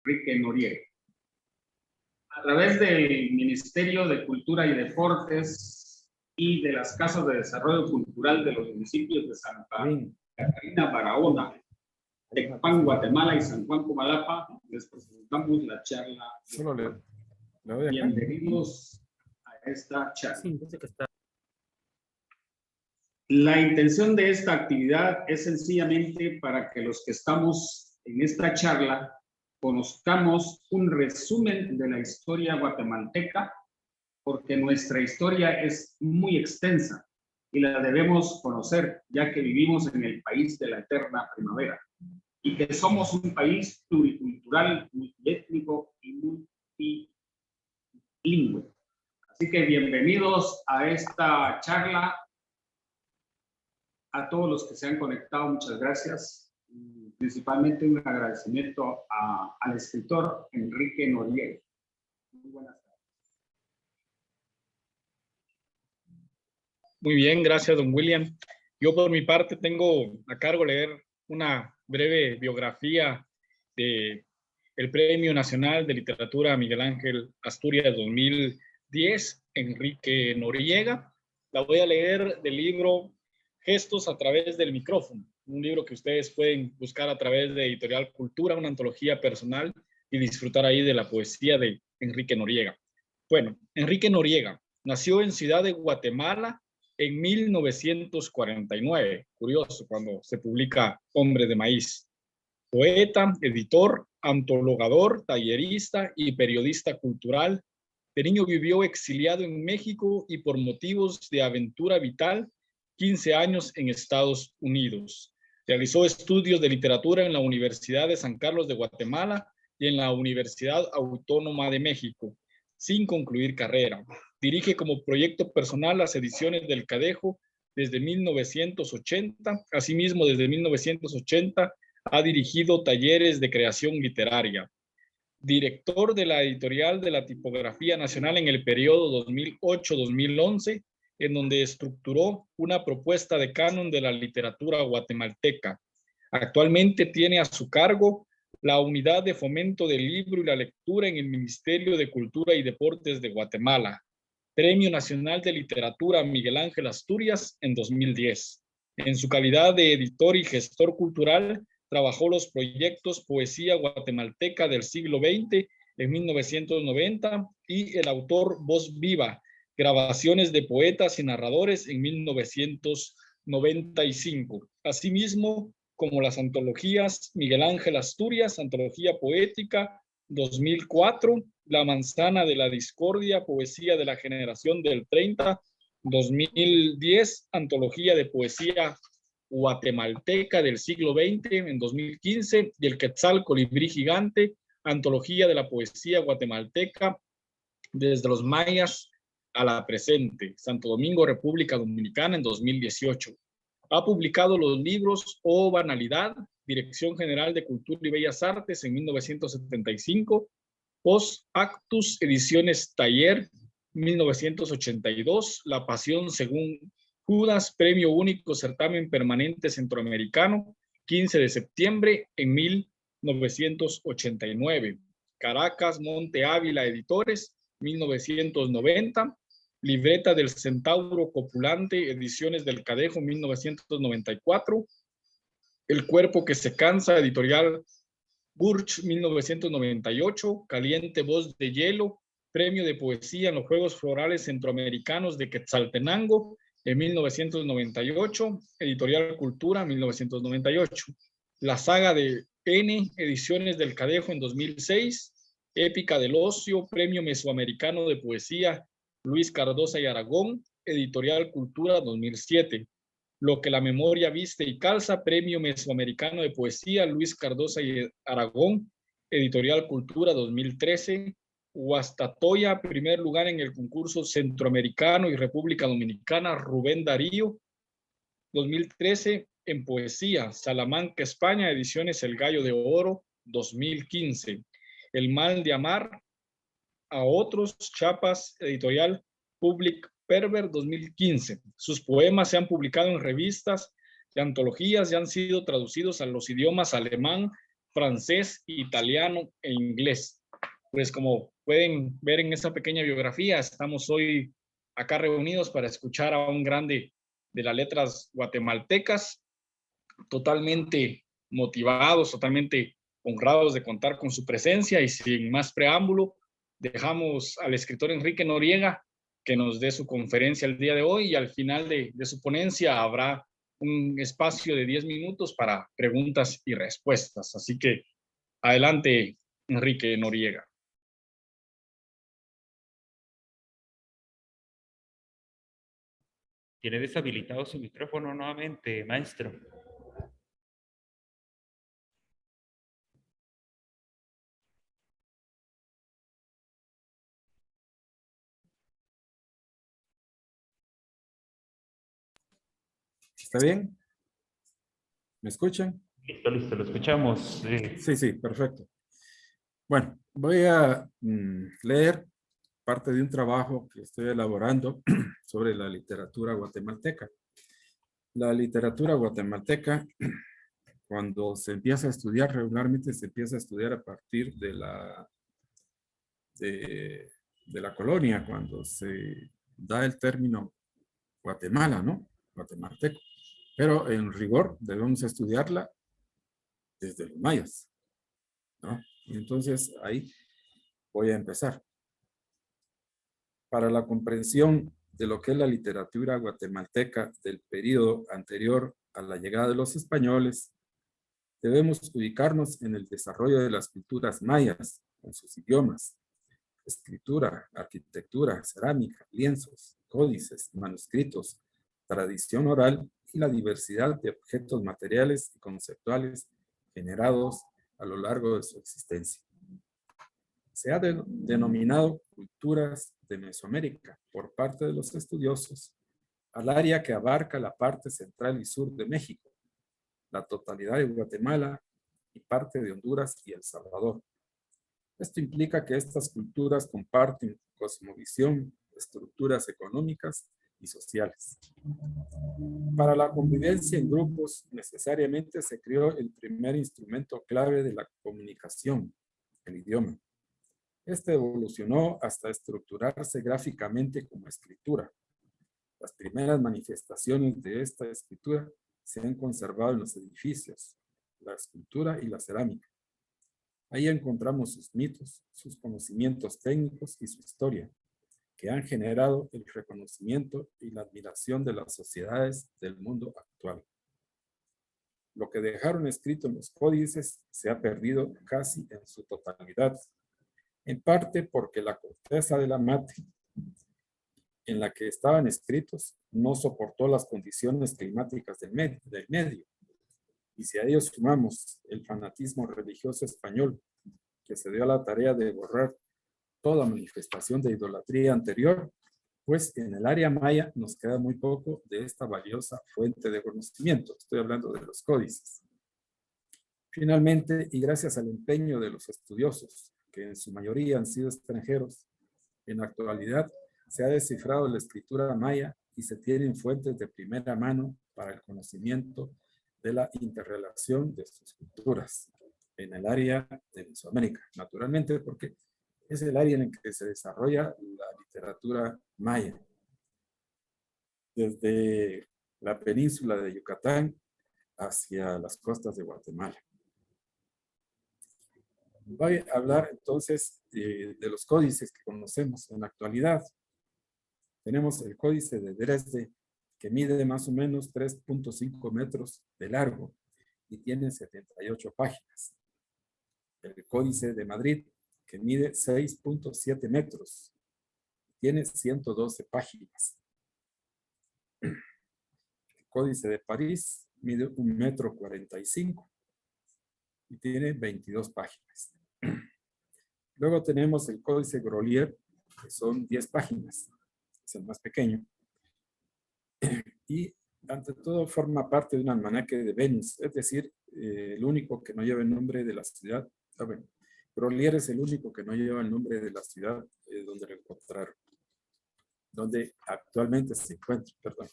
Enrique Noriega. A través del Ministerio de Cultura y Deportes y de las Casas de Desarrollo Cultural de los municipios de Santa Catarina, Barahona, Tecpan, Guatemala y San Juan, Comalapa, les presentamos la charla. Bienvenidos a esta charla. La intención de esta actividad es sencillamente para que los que estamos en esta charla conozcamos un resumen de la historia guatemalteca, porque nuestra historia es muy extensa y la debemos conocer, ya que vivimos en el país de la eterna primavera y que somos un país pluricultural, multiétnico y multilingüe. Así que bienvenidos a esta charla. A todos los que se han conectado, muchas gracias. Principalmente un agradecimiento al escritor Enrique Noriega. Muy buenas tardes. Muy bien, gracias, don William. Yo por mi parte tengo a cargo leer una breve biografía del Premio Nacional de Literatura Miguel Ángel Asturias 2010, Enrique Noriega. La voy a leer del libro Gestos a través del micrófono, un libro que ustedes pueden buscar a través de Editorial Cultura, una antología personal, y disfrutar ahí de la poesía de Enrique Noriega. Bueno, Enrique Noriega nació en Ciudad de Guatemala en 1949, curioso cuando se publica Hombre de Maíz. Poeta, editor, antologador, tallerista y periodista cultural. De niño vivió exiliado en México y por motivos de aventura vital 15 años en Estados Unidos. Realizó estudios de literatura en la Universidad de San Carlos de Guatemala y en la Universidad Autónoma de México, sin concluir carrera. Dirige como proyecto personal las ediciones del Cadejo desde 1980. Asimismo, desde 1980 ha dirigido talleres de creación literaria. Director de la editorial de la Tipografía Nacional en el periodo 2008-2011, en donde estructuró una propuesta de canon de la literatura guatemalteca. Actualmente tiene a su cargo la Unidad de Fomento del Libro y la Lectura en el Ministerio de Cultura y Deportes de Guatemala. Premio Nacional de Literatura Miguel Ángel Asturias en 2010. En su calidad de editor y gestor cultural, trabajó los proyectos Poesía Guatemalteca del siglo XX en 1990 y el autor Voz Viva, grabaciones de poetas y narradores en 1995. Asimismo, como las antologías Miguel Ángel Asturias, Antología Poética, 2004, La Manzana de la Discordia, Poesía de la Generación del 30, 2010, Antología de Poesía Guatemalteca del siglo XX en 2015, y El Quetzal Colibrí Gigante, Antología de la Poesía Guatemalteca desde los mayas a la presente, Santo Domingo, República Dominicana en 2018. Ha publicado los libros O Banalidad, Dirección General de Cultura y Bellas Artes en 1975, Post Actus, Ediciones Taller, 1982, La Pasión según Judas, Premio Único Certamen Permanente Centroamericano, 15 de septiembre en 1989. Caracas, Monte Ávila Editores, 1990. Libreta del Centauro Copulante, Ediciones del Cadejo, 1994. El Cuerpo que se cansa, Editorial Burch, 1998. Caliente Voz de Hielo, Premio de Poesía en los Juegos Florales Centroamericanos de Quetzaltenango, en 1998. Editorial Cultura, 1998. La Saga de N, Ediciones del Cadejo en 2006. Épica del Ocio, Premio Mesoamericano de Poesía Luis Cardosa y Aragón, Editorial Cultura 2007. Lo que la memoria viste y calza, Premio Mesoamericano de Poesía Luis Cardosa y Aragón, Editorial Cultura 2013. Guastatoya, primer lugar en el concurso Centroamericano y República Dominicana Rubén Darío, 2013. En poesía, Salamanca, España, Ediciones El Gallo de Oro, 2015. El mal de amar a otros, Chiapas, Editorial Public Perver, 2015. Sus poemas se han publicado en revistas y antologías y han sido traducidos a los idiomas alemán, francés, italiano e inglés. Pues como pueden ver en esta pequeña biografía, estamos hoy acá reunidos para escuchar a un grande de las letras guatemaltecas, totalmente motivados, totalmente honrados de contar con su presencia, y sin más preámbulo, dejamos al escritor Enrique Noriega que nos dé su conferencia el día de hoy, y al final de su ponencia habrá un espacio de 10 minutos para preguntas y respuestas. Así que adelante, Enrique Noriega. Tiene deshabilitado su micrófono nuevamente, maestro. ¿Está bien? ¿Me escuchan? Listo, listo, lo escuchamos. Sí, sí, perfecto. Bueno, voy a leer parte de un trabajo que estoy elaborando sobre la literatura guatemalteca. La literatura guatemalteca, cuando se empieza a estudiar, regularmente se empieza a estudiar a partir de la colonia, cuando se da el término Guatemala, ¿no? Guatemalteco. Pero en rigor debemos estudiarla desde los mayas, ¿no? Y entonces ahí voy a empezar. Para la comprensión de lo que es la literatura guatemalteca del periodo anterior a la llegada de los españoles, debemos ubicarnos en el desarrollo de las culturas mayas, con sus idiomas, escritura, arquitectura, cerámica, lienzos, códices, manuscritos, tradición oral y la diversidad de objetos materiales y conceptuales generados a lo largo de su existencia. Se ha denominado culturas de Mesoamérica por parte de los estudiosos al área que abarca la parte central y sur de México, la totalidad de Guatemala y parte de Honduras y El Salvador. Esto implica que estas culturas comparten cosmovisión, estructuras económicas y sociales. Para la convivencia en grupos, necesariamente se creó el primer instrumento clave de la comunicación, el idioma. Este evolucionó hasta estructurarse gráficamente como escritura. Las primeras manifestaciones de esta escritura se han conservado en los edificios, la escultura y la cerámica. Ahí encontramos sus mitos, sus conocimientos técnicos y su historia, que han generado el reconocimiento y la admiración de las sociedades del mundo actual. Lo que dejaron escrito en los códices se ha perdido casi en su totalidad, en parte porque la corteza de la mate en la que estaban escritos no soportó las condiciones climáticas del medio. Y si a ello sumamos el fanatismo religioso español, que se dio a la tarea de borrar toda manifestación de idolatría anterior, pues en el área maya nos queda muy poco de esta valiosa fuente de conocimiento. Estoy hablando de los códices. Finalmente, y gracias al empeño de los estudiosos, que en su mayoría han sido extranjeros, en la actualidad se ha descifrado la escritura maya y se tienen fuentes de primera mano para el conocimiento de la interrelación de sus culturas en el área de Mesoamérica, naturalmente porque es el área en el que se desarrolla la literatura maya. Desde la península de Yucatán hacia las costas de Guatemala. Voy a hablar entonces de los códices que conocemos en la actualidad. Tenemos el códice de Dresde, que mide más o menos 3.5 metros de largo y tiene 78 páginas. El códice de Madrid, que mide 6.7 metros, tiene 112 páginas. El códice de París mide 1,45 metros y tiene 22 páginas. Luego tenemos el códice Grolier, que son 10 páginas, es el más pequeño. Y ante todo forma parte de un almanaque de Venus, es decir, el único que no lleva el nombre de la ciudad. Bueno, Grolier es el único que no lleva el nombre de la ciudad donde lo encontraron, donde actualmente se encuentra, perdón.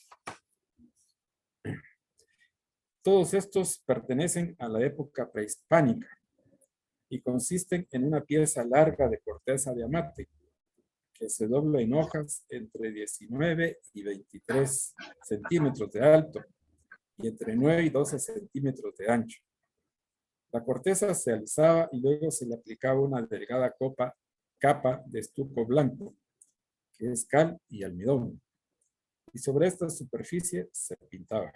Todos estos pertenecen a la época prehispánica, y consisten en una pieza larga de corteza de amate que se dobla en hojas entre 19 y 23 centímetros de alto y entre 9 y 12 centímetros de ancho. La corteza se alisaba y luego se le aplicaba una delgada capa de estuco blanco, que es cal y almidón, y sobre esta superficie se pintaba.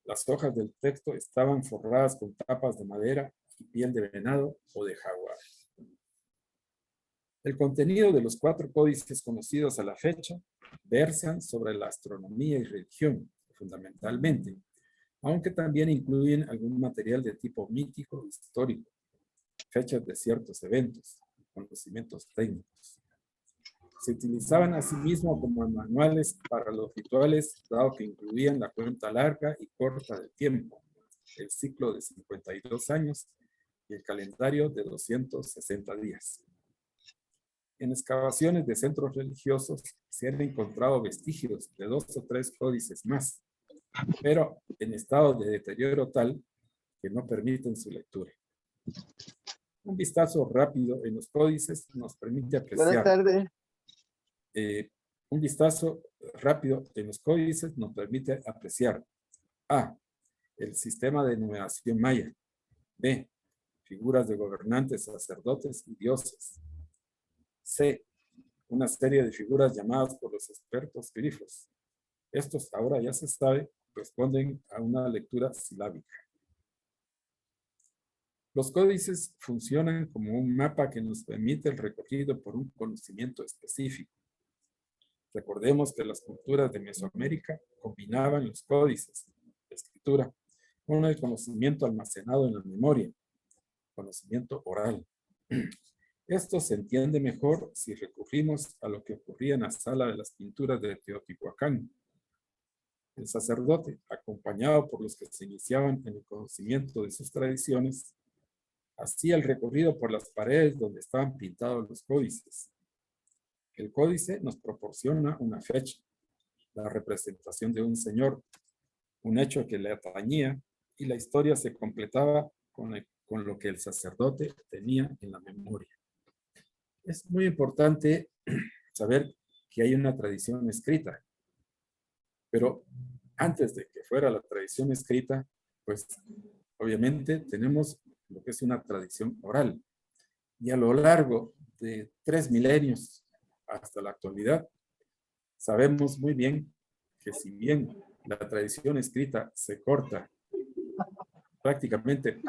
Las hojas del texto estaban forradas con tapas de madera y piel de venado o de jaguar. El contenido de los 4 códices conocidos a la fecha versan sobre la astronomía y religión, fundamentalmente, aunque también incluyen algún material de tipo mítico, histórico, fechas de ciertos eventos, conocimientos técnicos. Se utilizaban asimismo como manuales para los rituales, dado que incluían la cuenta larga y corta del tiempo, el ciclo de 52 años y el calendario de 260 días. En excavaciones de centros religiosos se han encontrado vestigios de 2 o 3 códices más, pero en estado de deterioro tal que no permiten su lectura. Un vistazo rápido en los códices nos permite apreciar. Buenas tardes. Un vistazo rápido en los códices nos permite apreciar: A. El sistema de numeración maya. B. Figuras de gobernantes, sacerdotes y dioses. C. Una serie de figuras llamadas por los expertos grifos. Estos, ahora ya se sabe, responden a una lectura silábica. Los códices funcionan como un mapa que nos permite el recorrido por un conocimiento específico. Recordemos que las culturas de Mesoamérica combinaban los códices, la escritura, con el conocimiento almacenado en la memoria, conocimiento oral. Esto se entiende mejor si recurrimos a lo que ocurría en la sala de las pinturas de Teotihuacán. El sacerdote, acompañado por los que se iniciaban en el conocimiento de sus tradiciones, hacía el recorrido por las paredes donde estaban pintados los códices. El códice nos proporciona una fecha, la representación de un señor, un hecho que le atañía, y la historia se completaba con lo que el sacerdote tenía en la memoria. Es muy importante saber que hay una tradición escrita, pero antes de que fuera la tradición escrita, pues obviamente tenemos lo que es una tradición oral. Y a lo largo de 3 milenios hasta la actualidad, sabemos muy bien que si bien la tradición escrita se corta prácticamente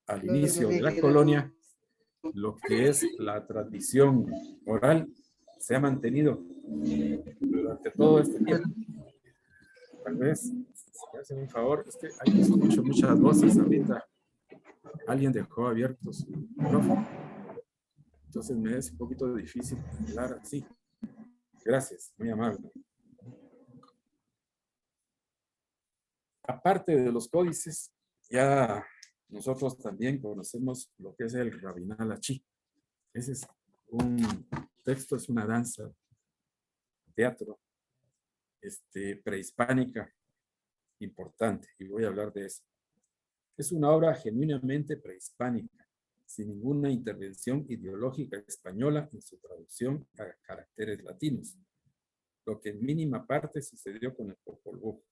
al inicio de la colonia, lo que es la tradición oral se ha mantenido durante todo este tiempo. Tal vez, si me hacen un favor, es que hay escucho muchas voces ahorita. Alguien dejó abierto su micrófono. Entonces me es un poquito difícil hablar así. Gracias, muy amable. Aparte de los códices, ya nosotros también conocemos lo que es el Rabinal Achí. Ese es un texto, es una danza, teatro, prehispánica importante, y voy a hablar de eso. Es una obra genuinamente prehispánica, sin ninguna intervención ideológica española en su traducción a caracteres latinos, lo que en mínima parte sucedió con el Popol Vuh.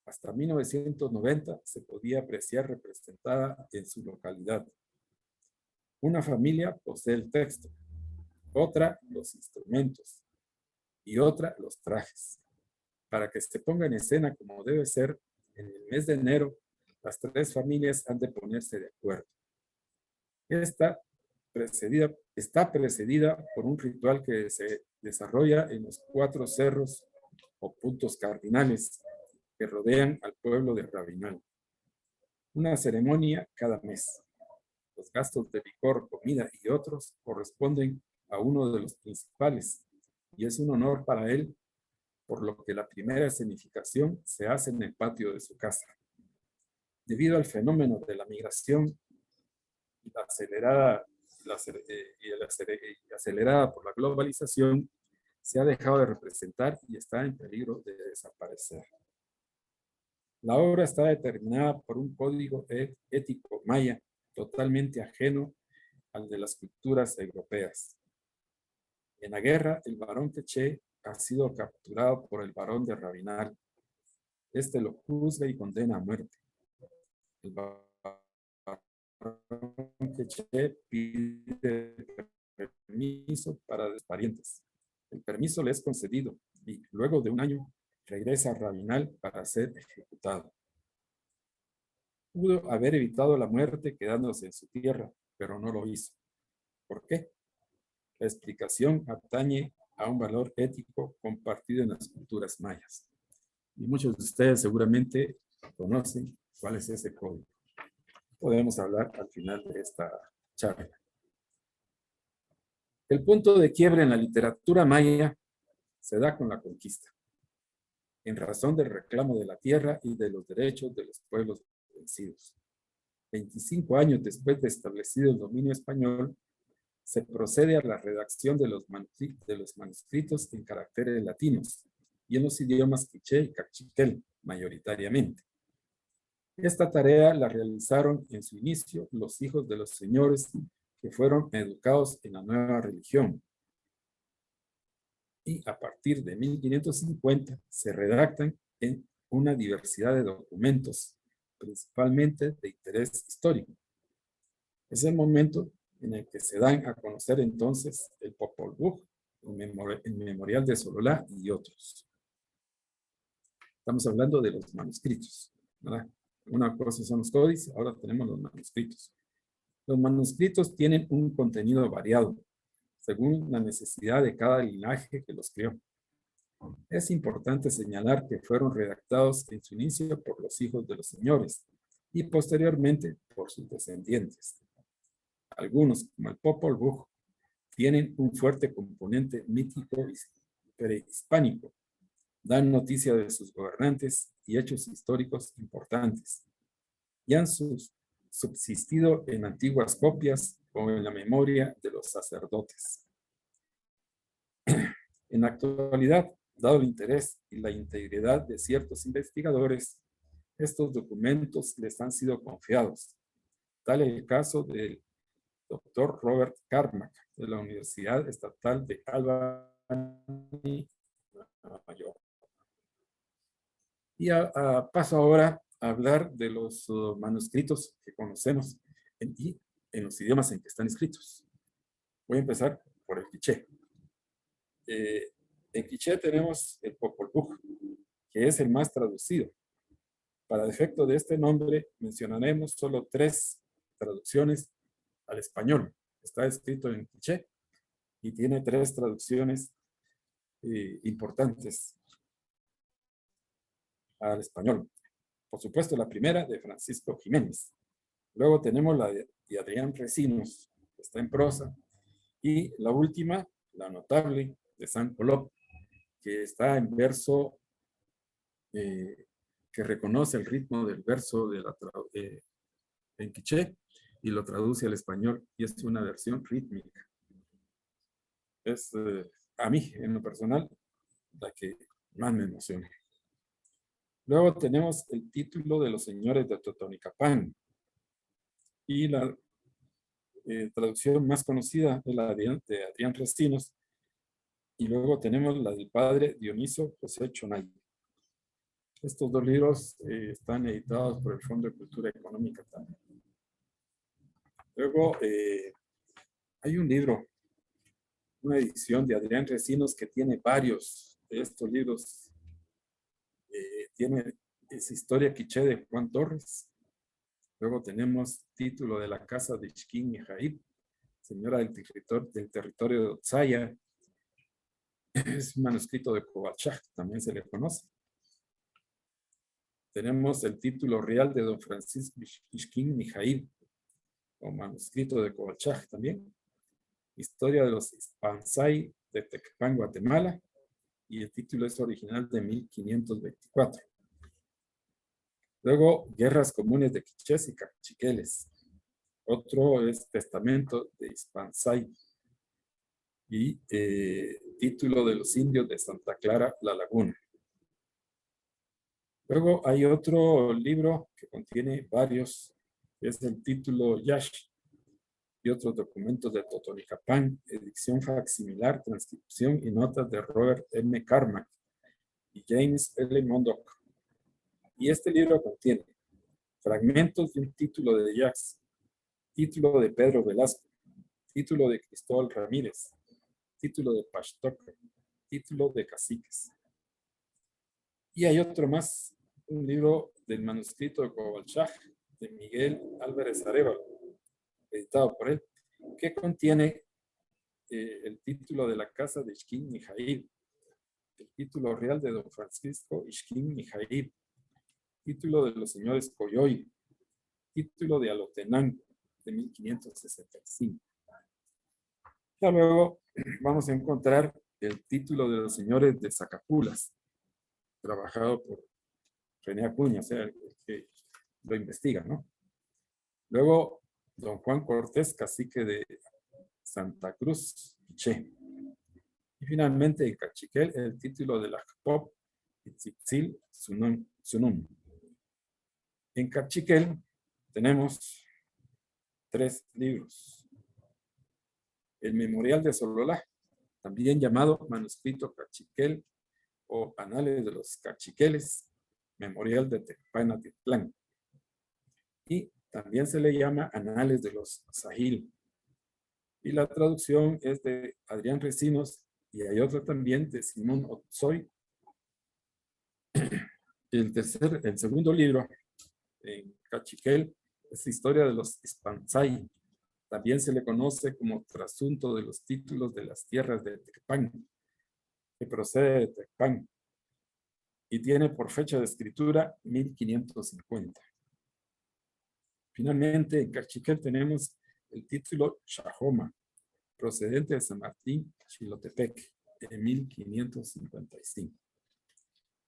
Hasta 1990 se podía apreciar representada en su localidad. Una familia posee el texto, otra los instrumentos y otra los trajes. Para que se ponga en escena como debe ser, en el mes de enero, las 3 familias han de ponerse de acuerdo. Está precedida por un ritual que se desarrolla en los 4 cerros o puntos cardinales que rodean al pueblo de Rabinal. Una ceremonia cada mes. Los gastos de licor, comida y otros corresponden a uno de los principales, y es un honor para él, por lo que la primera escenificación se hace en el patio de su casa. Debido al fenómeno de la migración y acelerada por la globalización, se ha dejado de representar y está en peligro de desaparecer. La obra está determinada por un código ético maya totalmente ajeno al de las culturas europeas. En la guerra, el barón Quiché ha sido capturado por el barón de Rabinal. Este lo juzga y condena a muerte. El barón Quiché pide permiso para los parientes. El permiso le es concedido y luego de un año regresa a Rabinal para ser ejecutado. Pudo haber evitado la muerte quedándose en su tierra, pero no lo hizo. ¿Por qué? La explicación atañe a un valor ético compartido en las culturas mayas. Y muchos de ustedes seguramente conocen cuál es ese código. Podemos hablar al final de esta charla. El punto de quiebre en la literatura maya se da con la conquista, en razón del reclamo de la tierra y de los derechos de los pueblos vencidos. 25 años después de establecido el dominio español, se procede a la redacción de los manuscritos en caracteres latinos y en los idiomas quiché y cachiquel, mayoritariamente. Esta tarea la realizaron en su inicio los hijos de los señores que fueron educados en la nueva religión. Y a partir de 1550 se redactan en una diversidad de documentos, principalmente de interés histórico. Es el momento en el que se dan a conocer entonces el Popol Vuh, el Memorial de Sololá y otros. Estamos hablando de los manuscritos, ¿verdad? Una cosa son los códices, ahora tenemos los manuscritos. Los manuscritos tienen un contenido variado, según la necesidad de cada linaje que los creó. Es importante señalar que fueron redactados en su inicio por los hijos de los señores y posteriormente por sus descendientes. Algunos, como el Popol Vuh, tienen un fuerte componente mítico y prehispánico. Dan noticia de sus gobernantes y hechos históricos importantes. Y han subsistido en antiguas copias o en la memoria de los sacerdotes. En la actualidad, dado el interés y la integridad de ciertos investigadores, estos documentos les han sido confiados. Tal es el caso del Dr. Robert Carmack, de la Universidad Estatal de Albany, Nueva York. Y paso ahora a hablar de los manuscritos que conocemos en los idiomas en que están escritos. Voy a empezar por el quiché. En quiché tenemos el Popol Vuh, que es el más traducido. Para efecto de este nombre, mencionaremos solo 3 traducciones al español. Está escrito en quiché y tiene 3 traducciones importantes al español. Por supuesto, la primera de Francisco Jiménez. Luego tenemos la de Adrián Recinos, que está en prosa. Y la última, la notable, de San Colop, que está en verso, que reconoce el ritmo del verso en quiché y lo traduce al español, y es una versión rítmica. Es, a mí, en lo personal, la que más me emociona. Luego tenemos el título de los señores de Totonicapán, y la traducción más conocida es la de Adrián Restinos, y luego tenemos la del padre Dioniso José Chonay. Estos 2 libros están editados por el Fondo de Cultura Económica también. Luego hay un libro, una edición de Adrián Restinos que tiene varios de estos libros. Tiene esa historia quiché de Juan Torres. Luego tenemos título de la casa de Xquín y Jaib, señora del territorio de Otzaya. Es un manuscrito de Covalchaj, también se le conoce. Tenemos el título real de don Francisco Xquín y Jaib, o manuscrito de Covalchaj también. Historia de los Ispansay de Tecpan, Guatemala, y el título es original de 1524. Luego, Guerras Comunes de Quichés y Cachiqueles. Otro es Testamento de Ispansay. Y título de los indios de Santa Clara, La Laguna. Luego hay otro libro que contiene varios que es el título Yash y otros documentos de Totonicapán, edición facsimilar, transcripción y notas de Robert M. Carmack y James L. Mondock. Y este libro contiene fragmentos de un título de Jazz, título de Pedro Velasco, título de Cristóbal Ramírez, título de Pashtoker, título de Caciques. Y hay otro más, un libro del manuscrito de Cobalchaj, de Miguel Álvarez Arévalo, editado por él, que contiene el título de la casa de Ixquín Mijail, el título real de don Francisco Ixquín Mijail, título de los señores Coyoy, título de Alotenango, de 1565. Ya luego vamos a encontrar el título de los señores de Zacapulas, trabajado por René Acuña, o sea, el que lo investiga, ¿no? Luego, don Juan Cortés, cacique de Santa Cruz, Piché. Y finalmente, en Cachiquel, el título de la Pop y Tzitzil Sunum. En Cachiquel tenemos 3 libros. El Memorial de Sololá, también llamado Manuscrito Cachiquel o Anales de los Cachiqueles, Memorial de Tecpanatitlán. Y también se le llama Anales de los Sahil. Y la traducción es de Adrián Recinos y hay otra también de Simón Otzoy. El segundo libro en Cachiquel es la historia de los Ispansay. También se le conoce como trasunto de los títulos de las tierras de Tecpan, que procede de Tecpan y tiene por fecha de escritura 1550. Finalmente, en Cachiquel tenemos el título Chajoma, procedente de San Martín, Chilotepec, en 1555.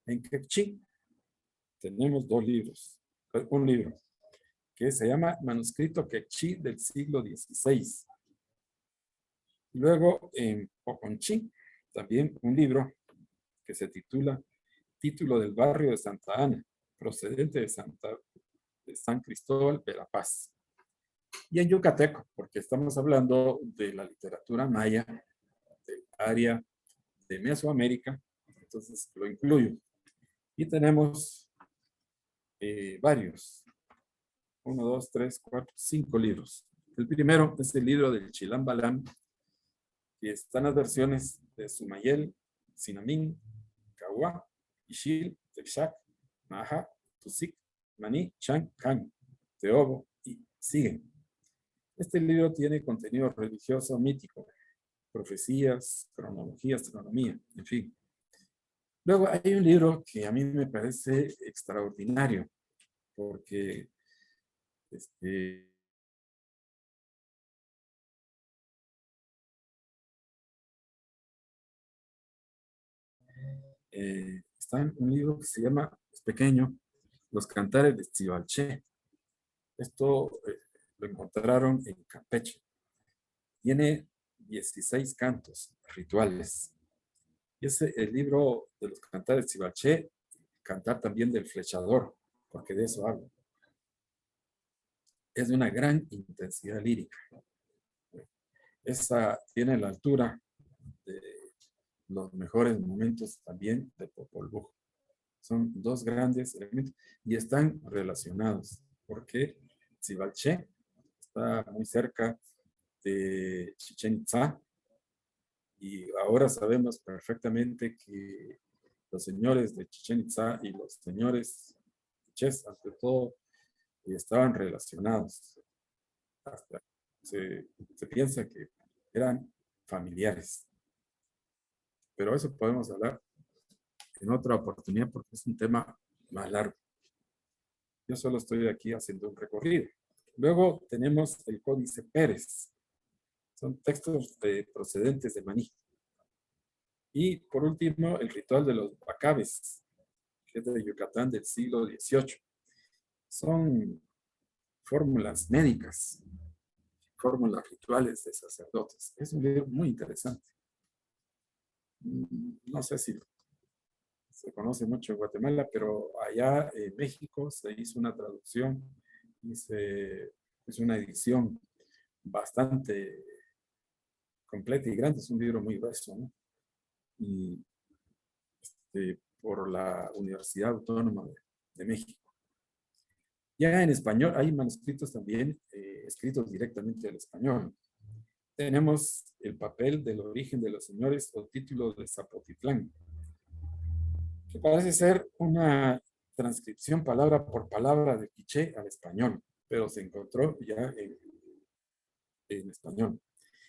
En Quechí tenemos 2 libros, un libro que se llama Manuscrito Quechí del siglo XVI. Luego en Poconchí, también un libro que se titula Título del barrio de Santa Ana, procedente de San Cristóbal de la Paz. Y en Yucateco, porque estamos hablando de la literatura maya del área de Mesoamérica, entonces lo incluyo. Y tenemos varios, 1, 2, 3, 4, 5 libros. El primero es el libro del Chilam Balam, y están las versiones de Sumayel, Sinamín, Cahuá, Ixil, Texac, Maha, Tusic, Maní, Chan, Can, Teobo y siguen. Este libro tiene contenido religioso mítico, profecías, cronología, astronomía, en fin. Luego hay un libro que a mí me parece extraordinario, porque está en un libro que se llama, es pequeño, Los Cantares de Xibalché. Esto lo encontraron en Campeche. Tiene 16 cantos rituales. Y es el libro de los Cantares de Xibalché, Cantar también del Flechador, porque de eso hablo. Es de una gran intensidad lírica. Esa tiene la altura de los mejores momentos también de Popol Vuh. Son 2 grandes elementos y están relacionados, porque Xibalché está muy cerca de Chichén Itzá, y ahora sabemos perfectamente que los señores de Chichén Itzá y los señores ches, ante todo, estaban relacionados. Hasta se piensa que eran familiares. Pero eso podemos hablar en otra oportunidad porque es un tema más largo. Yo solo estoy aquí haciendo un recorrido. Luego tenemos el Códice Pérez. Son textos procedentes de Maní. Y por último, el ritual de los Bacabes, que es de Yucatán del siglo XVIII. Son fórmulas médicas, fórmulas rituales de sacerdotes. Es un libro muy interesante. No sé si se conoce mucho en Guatemala, pero allá en México se hizo una traducción Es una edición bastante completa y grande, es un libro muy grueso, ¿no? Y por la Universidad Autónoma de México. Ya en español hay manuscritos también escritos directamente al español. Tenemos el papel del origen de los señores o título de Zapotitlán, que parece ser una transcripción palabra por palabra de quiché al español, pero se encontró ya en español.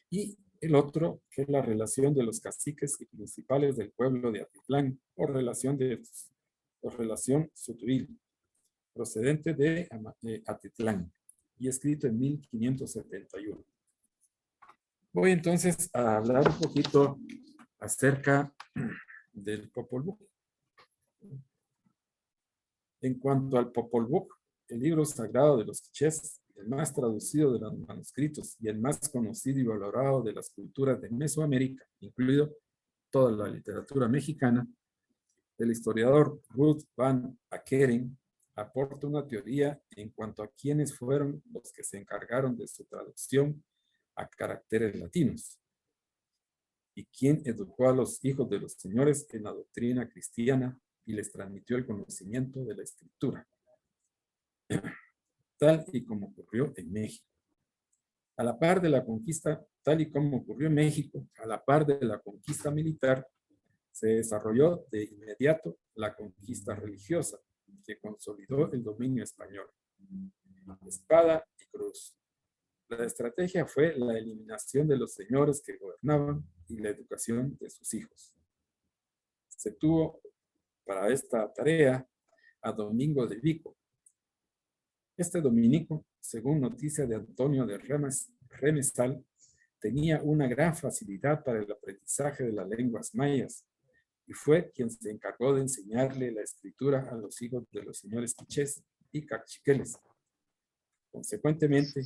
Y el otro, que es la relación de los caciques y principales del pueblo de Atitlán, o relación sutuil, procedente de Atitlán, y escrito en 1571. Voy entonces a hablar un poquito acerca del Popol Vuh. En cuanto al Popol Vuh, el libro sagrado de los quichés, el más traducido de los manuscritos y el más conocido y valorado de las culturas de Mesoamérica, incluido toda la literatura mexicana, el historiador Ruth Van Akeren aporta una teoría en cuanto a quiénes fueron los que se encargaron de su traducción a caracteres latinos y quién educó a los hijos de los señores en la doctrina cristiana y les transmitió el conocimiento de la escritura, tal y como ocurrió en México. A la par de la conquista, tal y como ocurrió en México, a la par de la conquista militar, se desarrolló de inmediato la conquista religiosa, que consolidó el dominio español. Espada y cruz. La estrategia fue la eliminación de los señores que gobernaban y la educación de sus hijos. Se tuvo para esta tarea a Domingo de Vico. Este dominico, según noticia de Antonio de Remesal, tenía una gran facilidad para el aprendizaje de las lenguas mayas y fue quien se encargó de enseñarle la escritura a los hijos de los señores quichés y cachiqueles. Consecuentemente,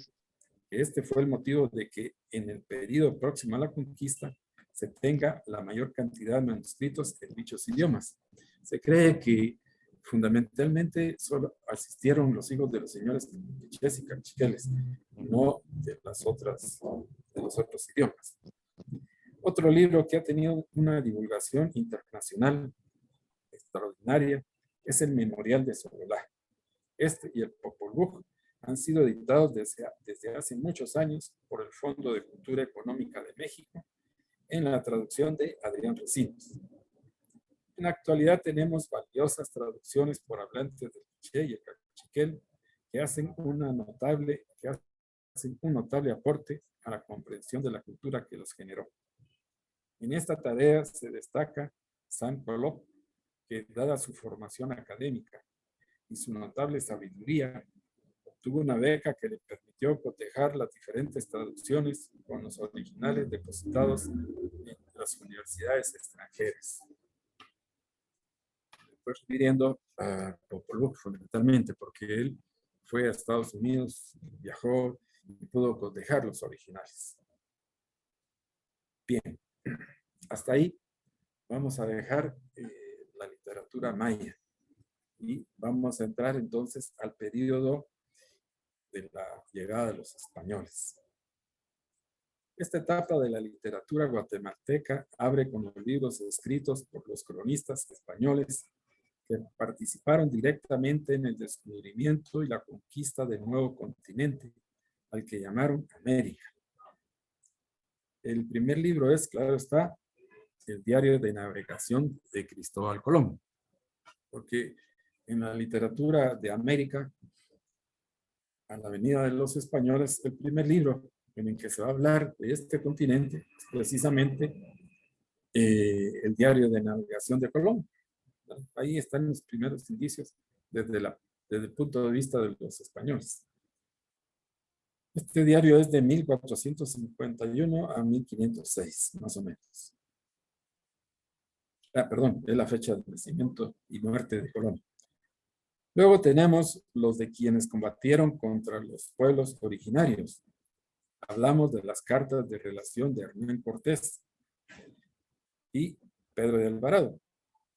este fue el motivo de que en el periodo próximo a la conquista se tenga la mayor cantidad de manuscritos en dichos idiomas. Se cree que fundamentalmente solo asistieron los hijos de los señores quichés y cachiqueles, no de los otros idiomas. Otro libro que ha tenido una divulgación internacional extraordinaria es el Memorial de Sololá. Este y el Popol Vuh han sido editados desde hace muchos años por el Fondo de Cultura Económica de México en la traducción de Adrián Recinos. En la actualidad tenemos valiosas traducciones por hablantes del quiché y el cachiquel que hacen un notable aporte a la comprensión de la cultura que los generó. En esta tarea se destaca San Colop, que dada su formación académica y su notable sabiduría, obtuvo una beca que le permitió cotejar las diferentes traducciones con los originales depositados en las universidades extranjeras. Después refiriendo a Popol Vuh fundamentalmente, porque él fue a Estados Unidos, viajó y pudo cotejar los originales. Bien. Hasta ahí vamos a dejar la literatura maya y vamos a entrar entonces al periodo de la llegada de los españoles. Esta etapa de la literatura guatemalteca abre con los libros escritos por los cronistas españoles que participaron directamente en el descubrimiento y la conquista del nuevo continente, al que llamaron América. El primer libro es, claro está, el diario de navegación de Cristóbal Colón, porque en la literatura de América, a la venida de los españoles, el primer libro en el que se va a hablar de este continente es precisamente el diario de navegación de Colón. Ahí están los primeros indicios desde el punto de vista de los españoles. Este diario es de 1451 a 1506, más o menos. Perdón, es la fecha de nacimiento y muerte de Colón. Luego tenemos los de quienes combatieron contra los pueblos originarios. Hablamos de las cartas de relación de Hernán Cortés y Pedro de Alvarado,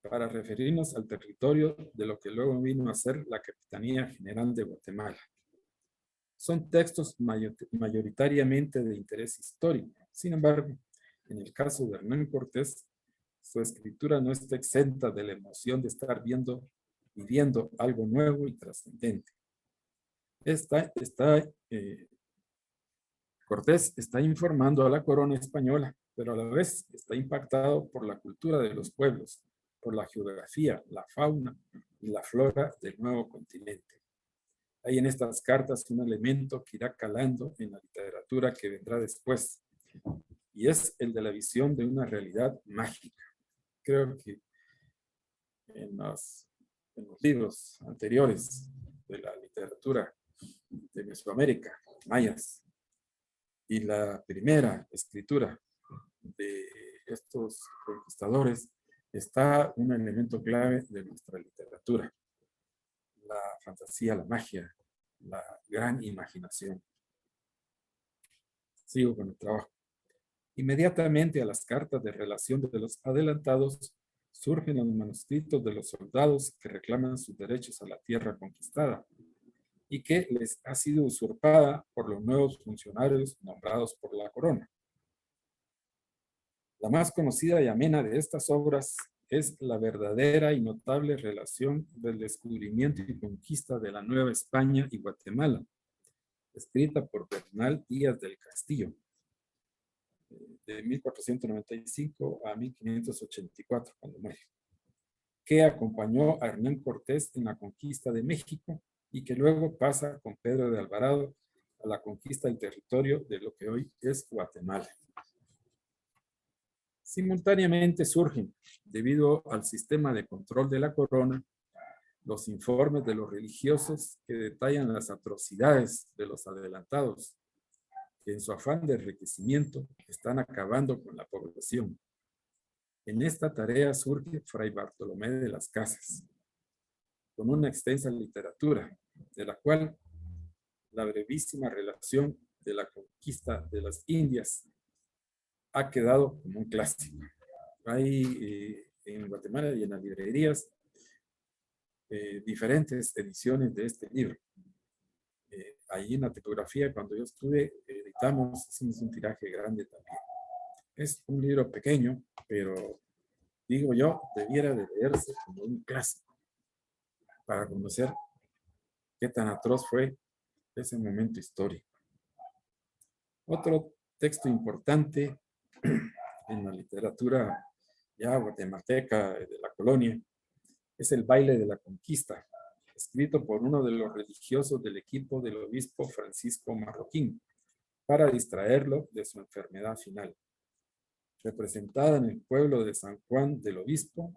para referirnos al territorio de lo que luego vino a ser la Capitanía General de Guatemala. son textos mayoritariamente de interés histórico. Sin embargo, en el caso de Hernán Cortés, su escritura no está exenta de la emoción de estar viviendo algo nuevo y trascendente. Cortés está informando a la corona española, pero a la vez está impactado por la cultura de los pueblos, por la geografía, la fauna y la flora del nuevo continente. Hay en estas cartas un elemento que irá calando en la literatura que vendrá después, y es el de la visión de una realidad mágica. Creo que en los libros anteriores de la literatura de Mesoamérica, mayas, y la primera escritura de estos conquistadores, está un elemento clave de nuestra literatura: la fantasía, la magia, la gran imaginación. Sigo con el trabajo. Inmediatamente a las cartas de relación de los adelantados, surgen los manuscritos de los soldados que reclaman sus derechos a la tierra conquistada y que les ha sido usurpada por los nuevos funcionarios nombrados por la corona. La más conocida y amena de estas obras es la verdadera y notable relación del descubrimiento y conquista de la Nueva España y Guatemala, escrita por Bernal Díaz del Castillo, de 1495 a 1584, cuando muere, que acompañó a Hernán Cortés en la conquista de México y que luego pasa con Pedro de Alvarado a la conquista del territorio de lo que hoy es Guatemala. Simultáneamente surgen, debido al sistema de control de la corona, los informes de los religiosos que detallan las atrocidades de los adelantados, que en su afán de enriquecimiento están acabando con la población. En esta tarea surge Fray Bartolomé de las Casas, con una extensa literatura, de la cual la brevísima relación de la conquista de las Indias ha quedado como un clásico. Hay en Guatemala y en las librerías diferentes ediciones de este libro. Ahí en la tipografía, cuando yo estuve, hicimos un tiraje grande también. Es un libro pequeño, pero digo yo, debiera de leerse como un clásico para conocer qué tan atroz fue ese momento histórico. Otro texto importante en la literatura ya guatemalteca de la colonia es El baile de la conquista, escrito por uno de los religiosos del equipo del obispo Francisco Marroquín, para distraerlo de su enfermedad final. Representada en el pueblo de San Juan del Obispo,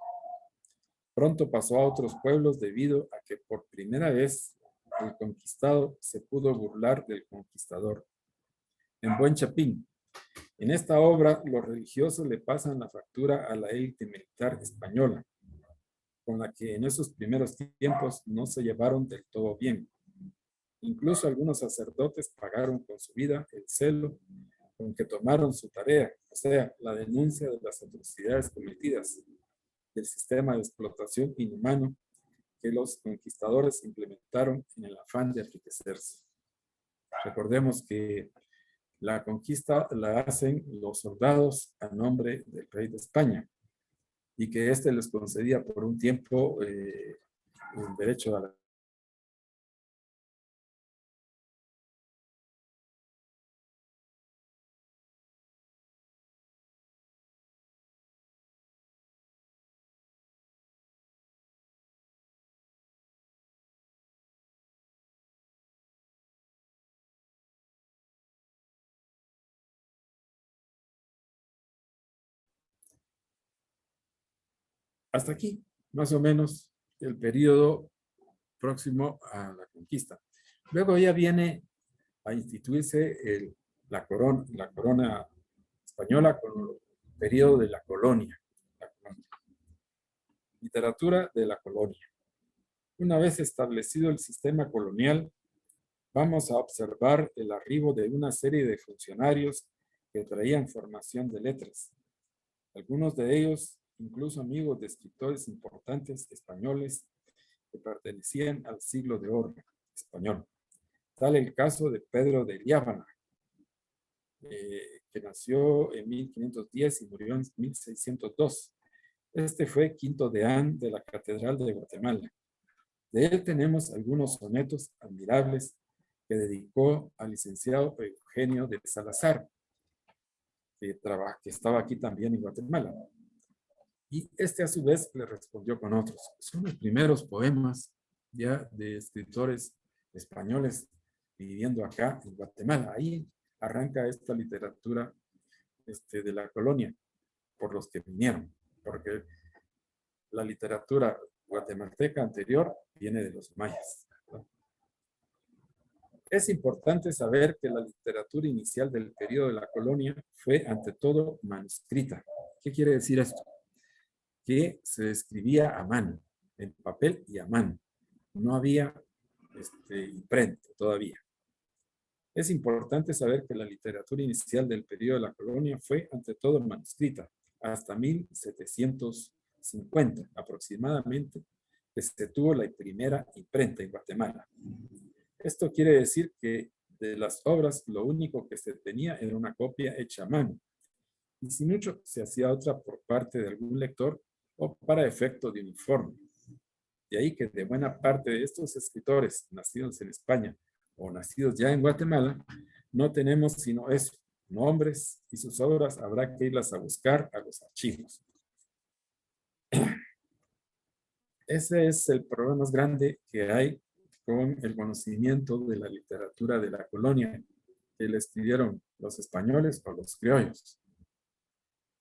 pronto pasó a otros pueblos debido a que por primera vez el conquistado se pudo burlar del conquistador. En Buen Chapín, en esta obra los religiosos le pasan la factura a la élite militar española, con la que en esos primeros tiempos no se llevaron del todo bien. Incluso algunos sacerdotes pagaron con su vida el celo con que tomaron su tarea, o sea, la denuncia de las atrocidades cometidas, del sistema de explotación inhumano que los conquistadores implementaron en el afán de enriquecerse. Recordemos que la conquista la hacen los soldados a nombre del rey de España y que éste les concedía por un tiempo el derecho a la hasta aquí, más o menos, el periodo próximo a la conquista. Luego ya viene a instituirse la corona española con el periodo de la colonia. Literatura de la colonia. Una vez establecido el sistema colonial, vamos a observar el arribo de una serie de funcionarios que traían formación de letras. Algunos de ellos, incluso amigos de escritores importantes españoles que pertenecían al siglo de oro español. Tal el caso de Pedro de Liábana, que nació en 1510 y murió en 1602. Este fue quinto deán de la Catedral de Guatemala. De él tenemos algunos sonetos admirables que dedicó al licenciado Eugenio de Salazar, que estaba aquí también en Guatemala. Y este a su vez le respondió con otros. Son los primeros poemas ya de escritores españoles viviendo acá en Guatemala. Ahí arranca esta literatura de la colonia por los que vinieron, porque la literatura guatemalteca anterior viene de los mayas, ¿no? Es importante saber que la literatura inicial del periodo de la colonia fue ante todo manuscrita. ¿Qué quiere decir esto? Que se escribía a mano, en papel y a mano. No había imprenta todavía. Es importante saber que la literatura inicial del periodo de la colonia fue ante todo manuscrita, hasta 1750 aproximadamente, que se tuvo la primera imprenta en Guatemala. Esto quiere decir que de las obras lo único que se tenía era una copia hecha a mano. Y si mucho, se hacía otra por parte de algún lector o para efecto de uniforme. De ahí que de buena parte de estos escritores nacidos en España o nacidos ya en Guatemala, no tenemos sino eso, nombres, y sus obras habrá que irlas a buscar a los archivos. Ese es el problema más grande que hay con el conocimiento de la literatura de la colonia, que le escribieron los españoles o los criollos,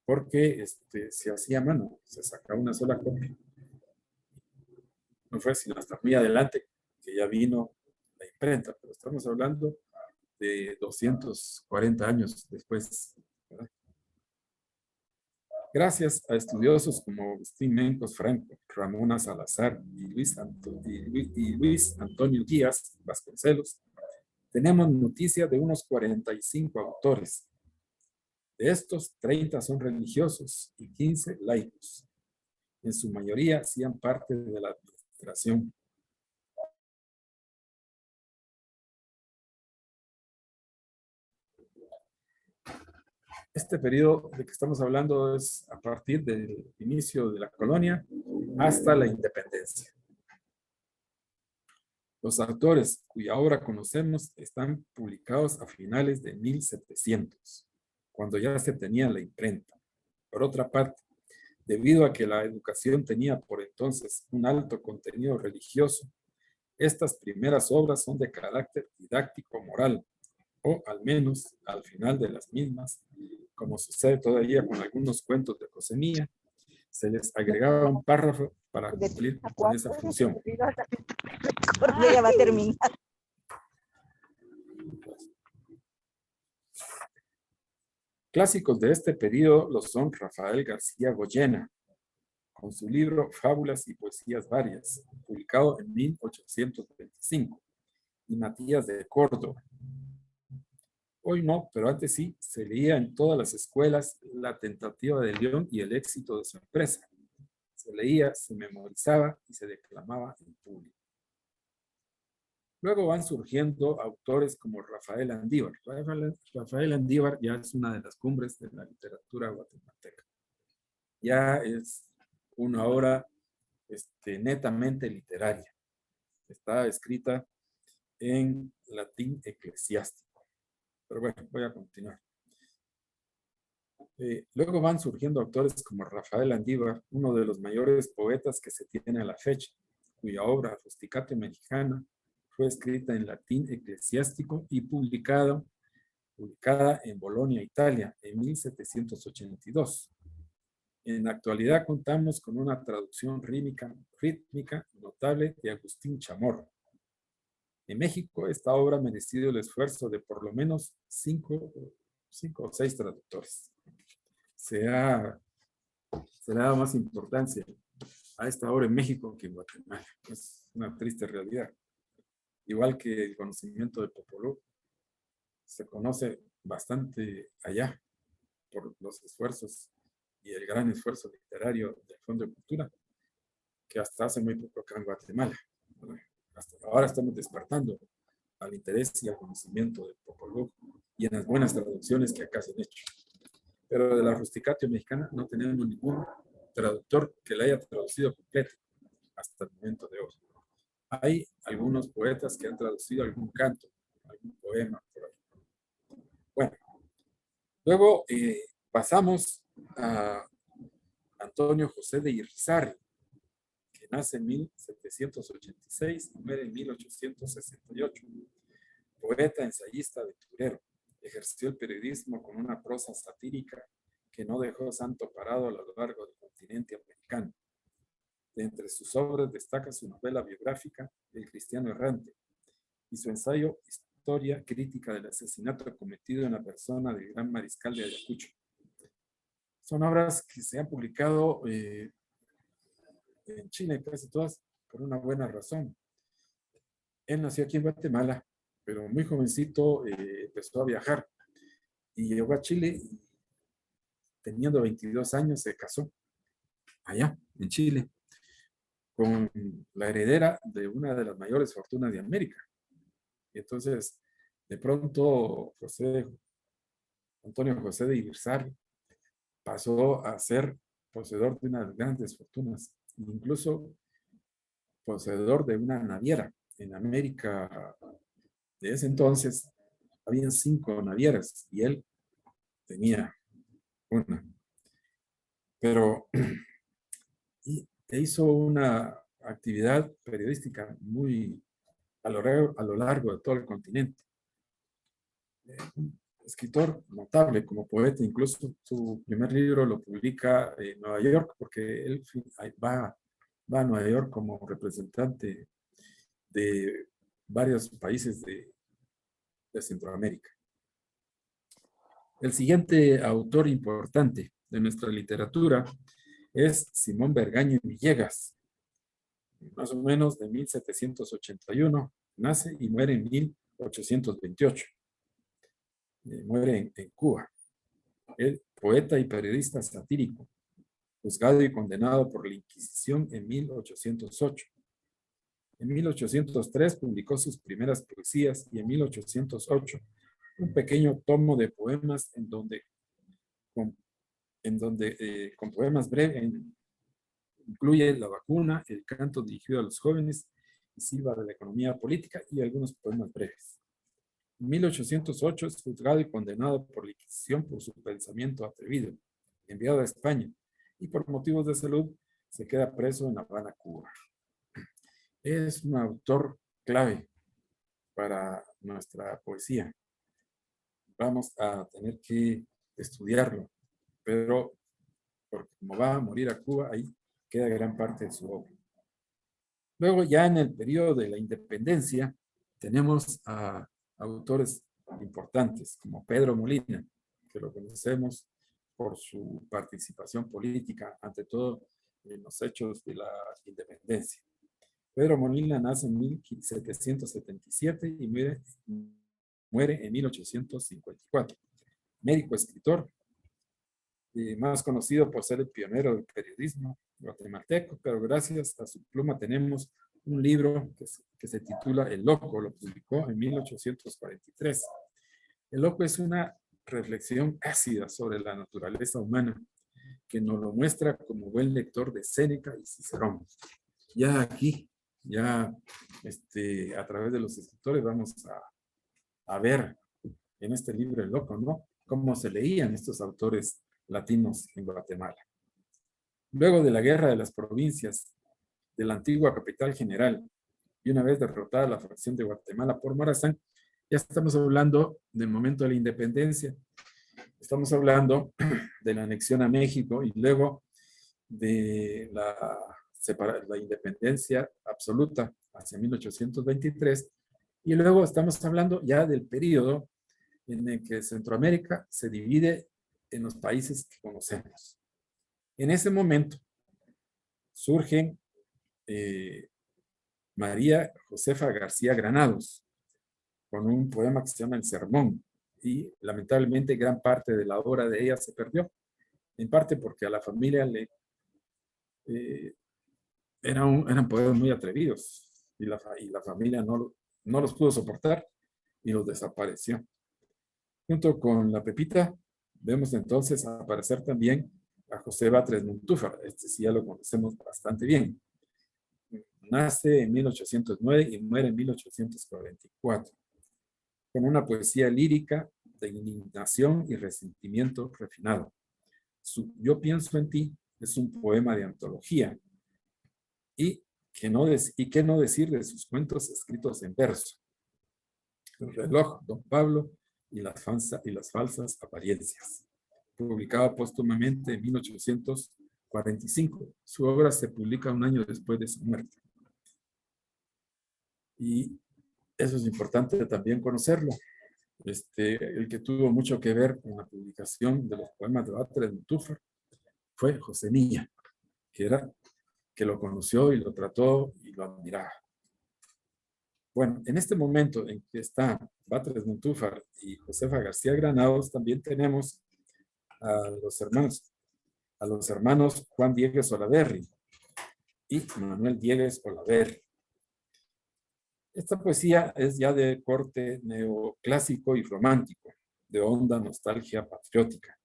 porque se hacía a mano, se sacaba una sola copia. No fue sino hasta muy adelante que ya vino la imprenta, pero estamos hablando de 240 años después, ¿verdad? Gracias a estudiosos como Agustín Mencos Franco, Ramona Salazar y Luis Antonio Díaz Vasconcelos, tenemos noticia de unos 45 autores. De estos, 30 son religiosos y 15 laicos. En su mayoría hacían parte de la administración. Este periodo de que estamos hablando es a partir del inicio de la colonia hasta la independencia. Los autores cuya obra conocemos están publicados a finales de 1700, cuando ya se tenía la imprenta. Por otra parte, debido a que la educación tenía por entonces un alto contenido religioso, estas primeras obras son de carácter didáctico-moral, o al menos al final de las mismas, como sucede todavía con algunos cuentos de José Milla, se les agregaba un párrafo para cumplir con esa función. Ya va a terminar. Clásicos de este periodo lo son Rafael García Goyena, con su libro Fábulas y Poesías Varias, publicado en 1825, y Matías de Córdoba. Hoy no, pero antes sí, se leía en todas las escuelas La Tentativa de León y el éxito de su empresa. Se leía, se memorizaba y se declamaba en público. Luego van surgiendo autores como Rafael Andívar. Rafael Andívar ya es una de las cumbres de la literatura guatemalteca. Ya es una obra netamente literaria. Está escrita en latín eclesiástico. Pero bueno, voy a continuar. Luego van surgiendo autores como Rafael Andívar, uno de los mayores poetas que se tiene a la fecha, cuya obra Rusticate Mexicana fue escrita en latín eclesiástico y publicada en Bolonia, Italia, en 1782. En la actualidad contamos con una traducción rítmica notable de Agustín Chamorro. En México, esta obra ha merecido el esfuerzo de por lo menos 5 o 6 traductores. Se le ha dado más importancia a esta obra en México que en Guatemala. Es una triste realidad. Igual que el conocimiento de Popol Vuh, se conoce bastante allá por los esfuerzos y el gran esfuerzo literario del Fondo de Cultura, que hasta hace muy poco acá en Guatemala. Hasta ahora estamos despertando al interés y al conocimiento del Popol Vuh y en las buenas traducciones que acá se han hecho. Pero de la Rusticatio mexicana no tenemos ningún traductor que la haya traducido completa hasta el momento de hoy. Hay algunos poetas que han traducido algún canto, algún poema por ahí. Bueno, luego pasamos a Antonio José de Irizarry, que nace en 1786 y muere en 1868. Poeta, ensayista, aventurero. Ejerció el periodismo con una prosa satírica que no dejó santo parado a lo largo del continente americano. De entre sus obras destaca su novela biográfica El cristiano errante y su ensayo Historia crítica del asesinato cometido en la persona del gran mariscal de Ayacucho. Son obras que se han publicado en Chile, casi todas, por una buena razón. Él nació aquí en Guatemala, pero muy jovencito empezó a viajar y llegó a Chile y teniendo 22 años se casó allá en Chile con la heredera de una de las mayores fortunas de América. Y entonces, de pronto, Antonio José de Irizarry pasó a ser poseedor de unas grandes fortunas, incluso poseedor de una naviera. En América de ese entonces habían 5 navieras y él tenía una. Pero hizo una actividad periodística muy a lo largo de todo el continente. Un escritor notable como poeta, incluso su primer libro lo publica en Nueva York, porque él va a Nueva York como representante de varios países de Centroamérica. El siguiente autor importante de nuestra literatura es Simón Bergaño Villegas, más o menos de 1781, nace y muere en 1828. Muere en Cuba. Es poeta y periodista satírico, juzgado y condenado por la Inquisición en 1808. En 1803 publicó sus primeras poesías y en 1808 un pequeño tomo de poemas con poemas breves incluye La vacuna, El canto dirigido a los jóvenes y Silva de la economía política y algunos poemas breves. En 1808 es juzgado y condenado por la Inquisición por su pensamiento atrevido, enviado a España, y por motivos de salud se queda preso en La Habana, Cuba. Es un autor clave para nuestra poesía. Vamos a tener que estudiarlo, pero porque como va a morir a Cuba, ahí queda gran parte de su obra. Luego, ya en el periodo de la independencia, tenemos a autores importantes como Pedro Molina, que lo conocemos por su participación política, ante todo en los hechos de la independencia. Pedro Molina nace en 1777 y muere en 1854. Médico, escritor, más conocido por ser el pionero del periodismo guatemalteco, pero gracias a su pluma tenemos un libro que se titula El Loco, lo publicó en 1843. El Loco es una reflexión ácida sobre la naturaleza humana, que nos lo muestra como buen lector de Séneca y Cicerón. Ya aquí, a través de los escritores vamos a ver en este libro El Loco, ¿no?, cómo se leían estos autores latinos en Guatemala. Luego de la Guerra de las Provincias de la antigua capital general y una vez derrotada la fracción de Guatemala por Morazán, ya estamos hablando del momento de la independencia. Estamos hablando de la anexión a México y luego de la independencia absoluta hacia 1823. Y luego estamos hablando ya del periodo en el que Centroamérica se divide en los países que conocemos. En ese momento surgen María Josefa García Granados con un poema que se llama El Sermón, y lamentablemente gran parte de la obra de ella se perdió, en parte porque a la familia eran poemas muy atrevidos y la familia no no los pudo soportar y los desapareció. Junto con la Pepita, vemos entonces aparecer también a José Batres Montúfar. Este sí ya lo conocemos bastante bien. Nace en 1809 y muere en 1844, con una poesía lírica de indignación y resentimiento refinado. Yo pienso en ti es un poema de antología, y qué no decir de sus cuentos escritos en verso. El reloj, Don Pablo y las falsas apariencias, publicado póstumamente en 1845. Su obra se publica un año después de su muerte. Y eso es importante también conocerlo. El que tuvo mucho que ver con la publicación de los poemas de Batres Montúfar fue José Milla, que lo conoció y lo trató y lo admiraba. Bueno, en este momento en que está Batres Montúfar y Josefa García Granados, también tenemos a los hermanos Juan Diegues Olaverri y Manuel Diegues Olaverri. Esta poesía es ya de corte neoclásico y romántico, de honda nostalgia patriótica.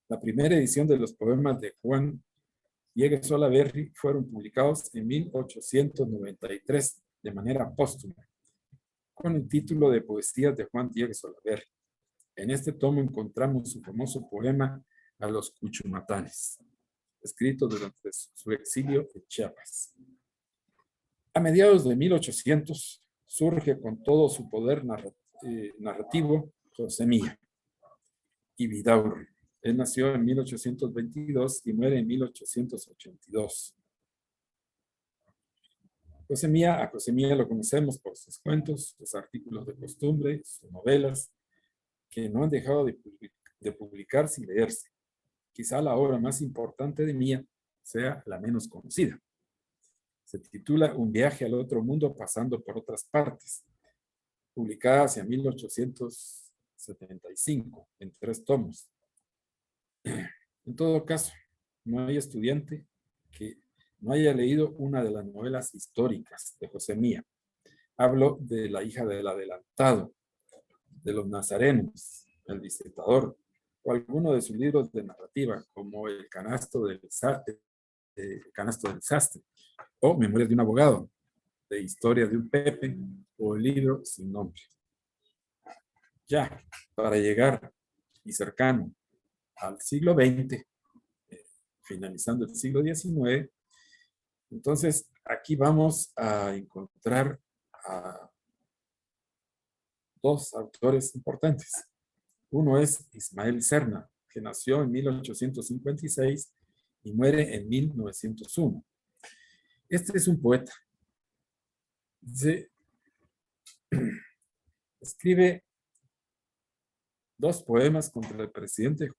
La primera edición de los poemas de Juan Diegues Olaverri fueron publicados en 1893 de manera póstuma, con el título de Poesías de Juan Diegues Olaverri. En este tomo encontramos su famoso poema A los Cuchumatanes, escrito durante su exilio en Chiapas. A mediados de 1800 surge con todo su poder narrativo José Milla y Vidaurri. Él nació en 1822 y muere en 1882. A José Milla lo conocemos por sus cuentos, sus artículos de costumbre, sus novelas, que no han dejado de publicarse y leerse. Quizá la obra más importante de Milla sea la menos conocida. Se titula Un viaje al otro mundo pasando por otras partes, publicada hacia 1875 en 3 tomos. En todo caso, no hay estudiante que no haya leído una de las novelas históricas de José Milla. Hablo de La hija del adelantado, de Los nazarenos, El visitador, o alguno de sus libros de narrativa, como El canasto del sastre, o Memorias de un abogado, de Historia de un Pepe, o el libro Sin nombre. Ya, para llegar y cercano al siglo XX, finalizando el siglo XIX, entonces aquí vamos a encontrar a 2 autores importantes. Uno es Ismael Serna, que nació en 1856 y muere en 1901. Este es un poeta. Escribe 2 poemas contra el presidente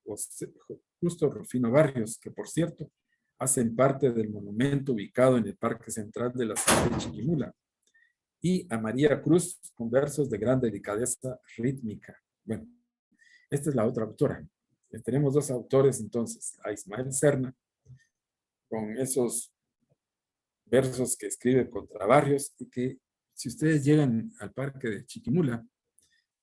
Justo Rufino Barrios, que por cierto hacen parte del monumento ubicado en el Parque Central de la ciudad de Chiquimula, y a María Cruz con versos de gran delicadeza rítmica. Bueno, esta es la otra autora. Tenemos 2 autores entonces, a Ismael Serna, con esos versos que escribe contra Barrios, y que si ustedes llegan al Parque de Chiquimula,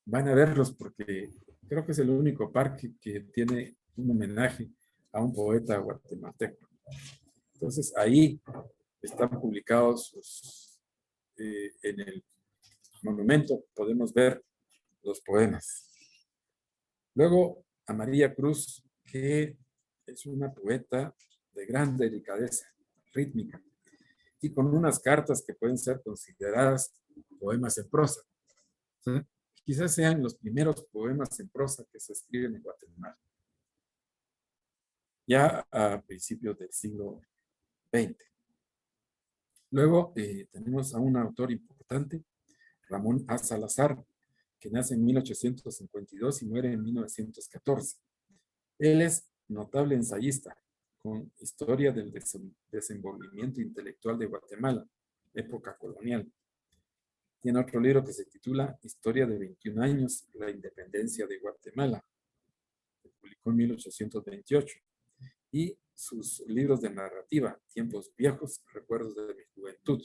van a verlos porque creo que es el único parque que tiene un homenaje a un poeta guatemalteco. Entonces ahí están publicados en el monumento, podemos ver los poemas. Luego a María Cruz, que es una poeta de gran delicadeza rítmica y con unas cartas que pueden ser consideradas poemas en prosa. ¿Sí? Quizás sean los primeros poemas en prosa que se escriben en Guatemala, ya a principios del siglo XX. Luego tenemos a un autor importante, Ramón A. Salazar, que nace en 1852 y muere en 1914. Él es notable ensayista, con historia del desenvolvimiento intelectual de Guatemala, época colonial. Tiene otro libro que se titula Historia de 21 años, la independencia de Guatemala, que publicó en 1828. Y sus libros de narrativa, Tiempos viejos, recuerdos de mi juventud.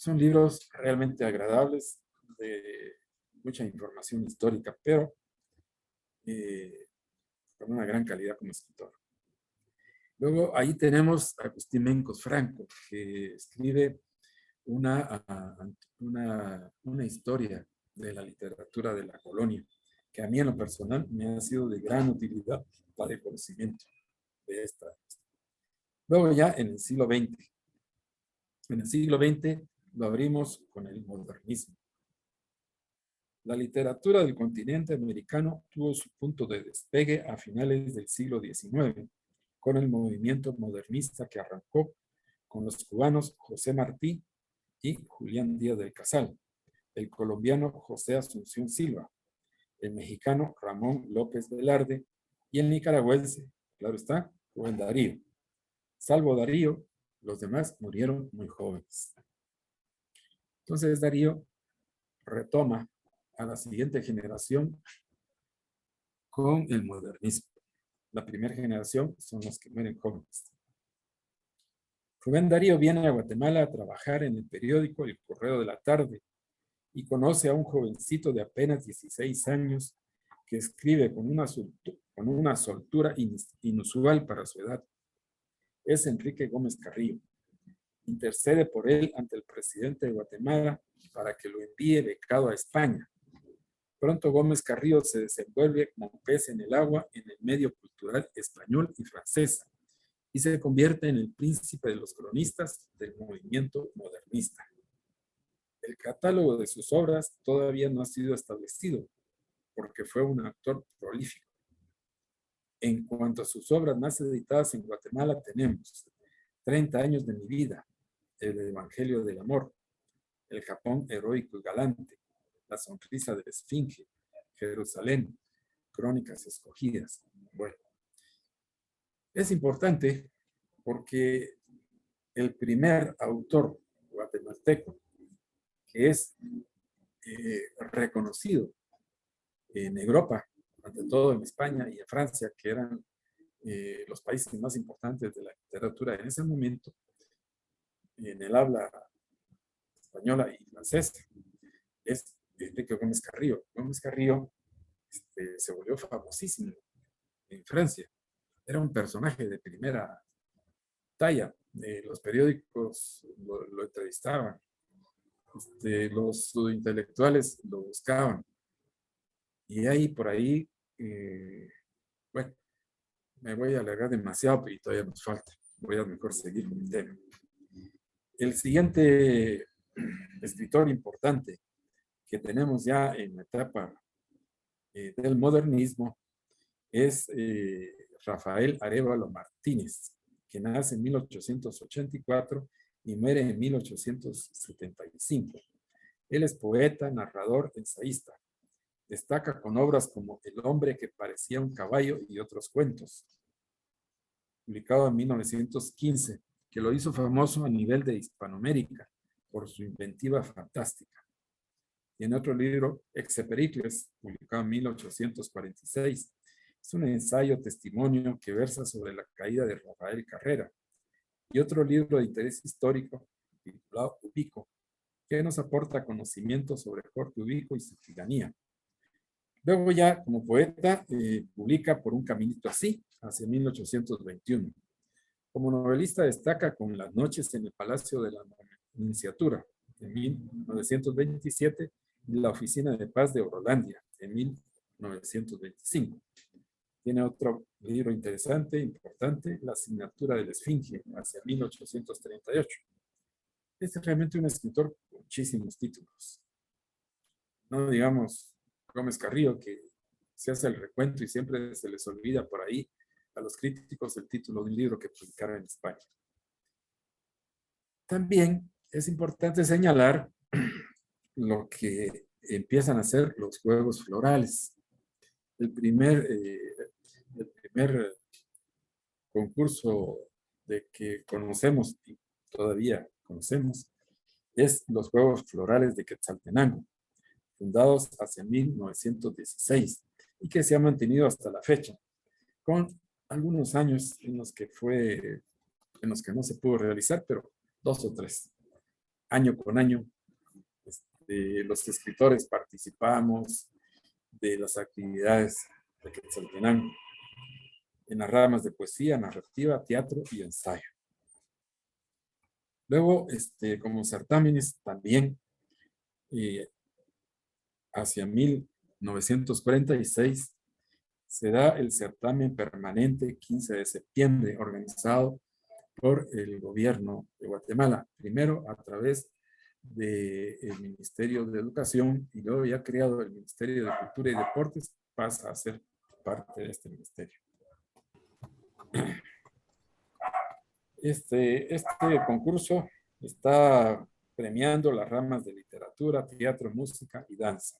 Son libros realmente agradables, de mucha información histórica, pero con una gran calidad como escritor. Luego ahí tenemos a Agustín Mencos Franco, que escribe una historia de la literatura de la colonia, que a mí en lo personal me ha sido de gran utilidad para el conocimiento de esta. Luego ya en el siglo XX. En el siglo XX lo abrimos con el modernismo. La literatura del continente americano tuvo su punto de despegue a finales del siglo XIX, con el movimiento modernista que arrancó con los cubanos José Martí y Julián Díaz del Casal, el colombiano José Asunción Silva, el mexicano Ramón López Velarde y el nicaragüense, claro está, Rubén Darío. Salvo Darío, los demás murieron muy jóvenes. Entonces Darío retoma a la siguiente generación con el modernismo. La primera generación son los que mueren jóvenes. Rubén Darío viene a Guatemala a trabajar en el periódico El Correo de la Tarde y conoce a un jovencito de apenas 16 años que escribe con una soltura inusual para su edad. Es Enrique Gómez Carrillo. Intercede por él ante el presidente de Guatemala para que lo envíe becado a España. Pronto Gómez Carrillo se desenvuelve como pez en el agua en el medio cultural español y francés y se convierte en el príncipe de los cronistas del movimiento modernista. El catálogo de sus obras todavía no ha sido establecido porque fue un autor prolífico. En cuanto a sus obras más editadas en Guatemala tenemos 30 años de mi vida, el Evangelio del Amor, el Japón heroico y galante, la sonrisa de la Esfinge, Jerusalén, Crónicas escogidas. Bueno, es importante porque el primer autor guatemalteco que es reconocido en Europa, ante todo en España y en Francia, que eran los países más importantes de la literatura en ese momento, en el habla española y francesa, es Enrique Gómez Carrillo. Gómez Carrillo se volvió famosísimo en Francia. Era un personaje de primera talla. Los periódicos lo entrevistaban. Los intelectuales lo buscaban. Y ahí, por ahí, bueno, me voy a alargar demasiado, pero todavía nos falta. Voy a mejor seguir con el tema. El siguiente escritor importante que tenemos ya en la etapa del modernismo es Rafael Arévalo Martínez, que nace en 1884 y muere en 1875. Él es poeta, narrador, ensayista. Destaca con obras como El hombre que parecía un caballo y otros cuentos, publicado en 1915, que lo hizo famoso a nivel de Hispanoamérica por su inventiva fantástica. Y en otro libro, Exepericles, publicado en 1846, es un ensayo testimonio que versa sobre la caída de Rafael Carrera. Y otro libro de interés histórico, titulado Ubico, que nos aporta conocimiento sobre Jorge Ubico y su tiranía. Luego ya como poeta publica Por un caminito así, hacia 1821. Como novelista destaca con Las noches en el Palacio de la Nunciatura, en 1927, y La oficina de paz de Orolandia, en 1925. Tiene otro libro interesante, importante, La asignatura de la Esfinge, hacia 1838. Este es realmente un escritor con muchísimos títulos. No digamos Gómez Carrillo, que se hace el recuento y siempre se les olvida por ahí a los críticos el título de un libro que publicaron en España. También es importante señalar lo que empiezan a hacer los juegos florales. El primer concurso de que conocemos y todavía conocemos es los Juegos Florales de Quetzaltenango, fundados hacia 1916 y que se ha mantenido hasta la fecha, con algunos años en los que no se pudo realizar, pero 2 o 3. año con año, los escritores participamos de las actividades de Quetzaltenango en las ramas de poesía, narrativa, teatro y ensayo. Luego, como certámenes también, hacia 1946, se da el certamen permanente 15 de septiembre, organizado por el gobierno de Guatemala, primero a través del Ministerio de Educación y luego ya creado el Ministerio de Cultura y Deportes, pasa a ser parte de este ministerio. Este concurso está premiando las ramas de literatura, teatro, música y danza.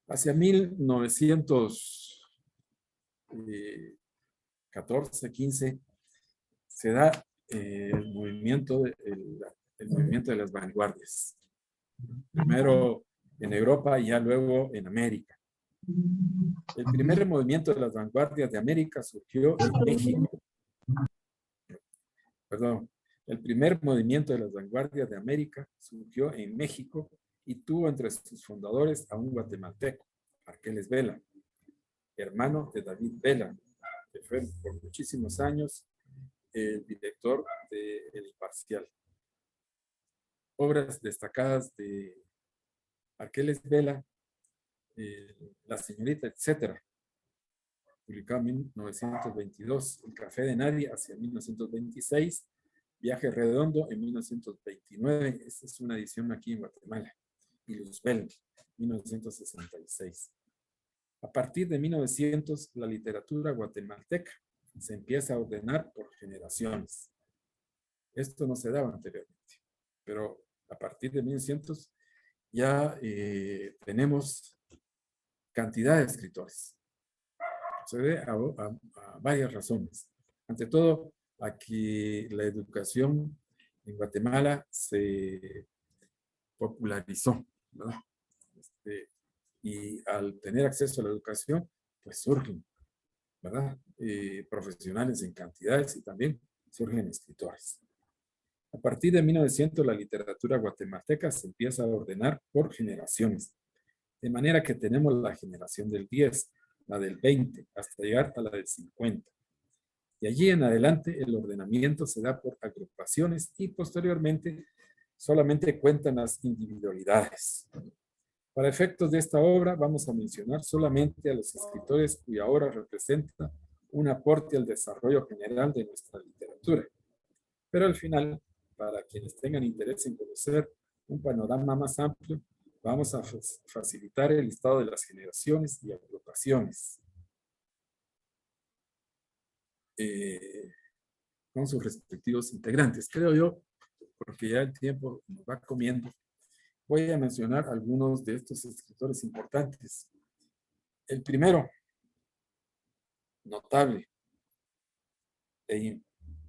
Hacia 1914, 15, se da el movimiento de las vanguardias. Primero en Europa y ya luego en América. El primer movimiento de las vanguardias de América surgió en México. Perdón. El primer movimiento de las vanguardias de América surgió en México y tuvo entre sus fundadores a un guatemalteco, Arqueles Vela, hermano de David Vela, que fue por muchísimos años el director de El Imparcial. Obras destacadas de Arqueles Vela, La Señorita, etcétera, publicado en 1922, El Café de Nadie hacia 1926, Viaje Redondo en 1929, esta es una edición aquí en Guatemala, y Luzbel, 1966. A partir de 1900, la literatura guatemalteca se empieza a ordenar por generaciones. Esto no se daba anteriormente, pero a partir de 1900 ya tenemos cantidad de escritores. Se debe a varias razones. Ante todo, a que la educación en Guatemala se popularizó, ¿verdad? Y al tener acceso a la educación, pues surgen, ¿verdad? Profesionales en cantidades y también surgen escritores. A partir de 1900, la literatura guatemalteca se empieza a ordenar por generaciones, de manera que tenemos la generación del 10, la del 20, hasta llegar a la del 50. De allí en adelante, el ordenamiento se da por agrupaciones y posteriormente solamente cuentan las individualidades. Para efectos de esta obra, vamos a mencionar solamente a los escritores cuya obra representa un aporte al desarrollo general de nuestra literatura. Pero al final, para quienes tengan interés en conocer un panorama más amplio, vamos a facilitar el listado de las generaciones y agrupaciones con sus respectivos integrantes. Creo yo, porque ya el tiempo nos va comiendo, voy a mencionar algunos de estos escritores importantes. El primero, notable e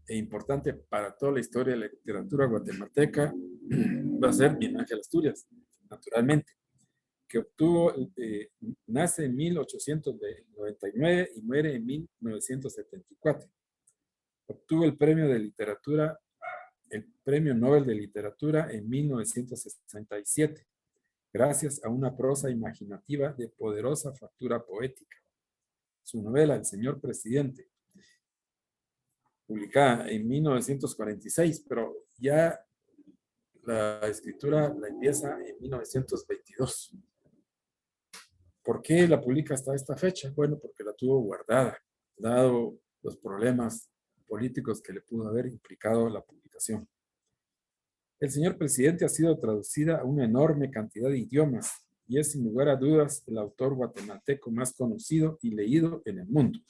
importante para toda la historia de la literatura guatemalteca, va a ser Miguel Ángel Asturias, naturalmente, que obtuvo, nace en 1899 y muere en 1974. Obtuvo el premio de literatura, el Premio Nobel de Literatura en 1967, gracias a una prosa imaginativa de poderosa factura poética. Su novela, El Señor Presidente, publicada en 1946, pero ya la escritura la empieza en 1922. ¿Por qué la publica hasta esta fecha? Bueno, porque la tuvo guardada, dado los problemas políticos que le pudo haber implicado la publicación. El Señor Presidente ha sido traducida a una enorme cantidad de idiomas y es sin lugar a dudas el autor guatemalteco más conocido y leído en el mundo.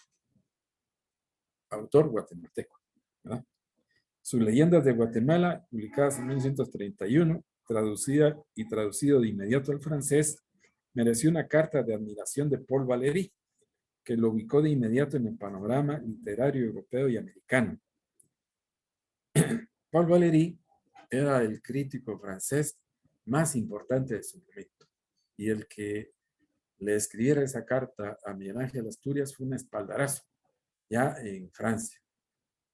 Autor guatemalteco, ¿verdad? Sus Leyendas de Guatemala, publicadas en 1931, traducido de inmediato al francés, mereció una carta de admiración de Paul Valéry, que lo ubicó de inmediato en el panorama literario europeo y americano. Paul Valéry era el crítico francés más importante de su momento, y el que le escribiera esa carta a Miguel Ángel Asturias fue un espaldarazo, ya en Francia.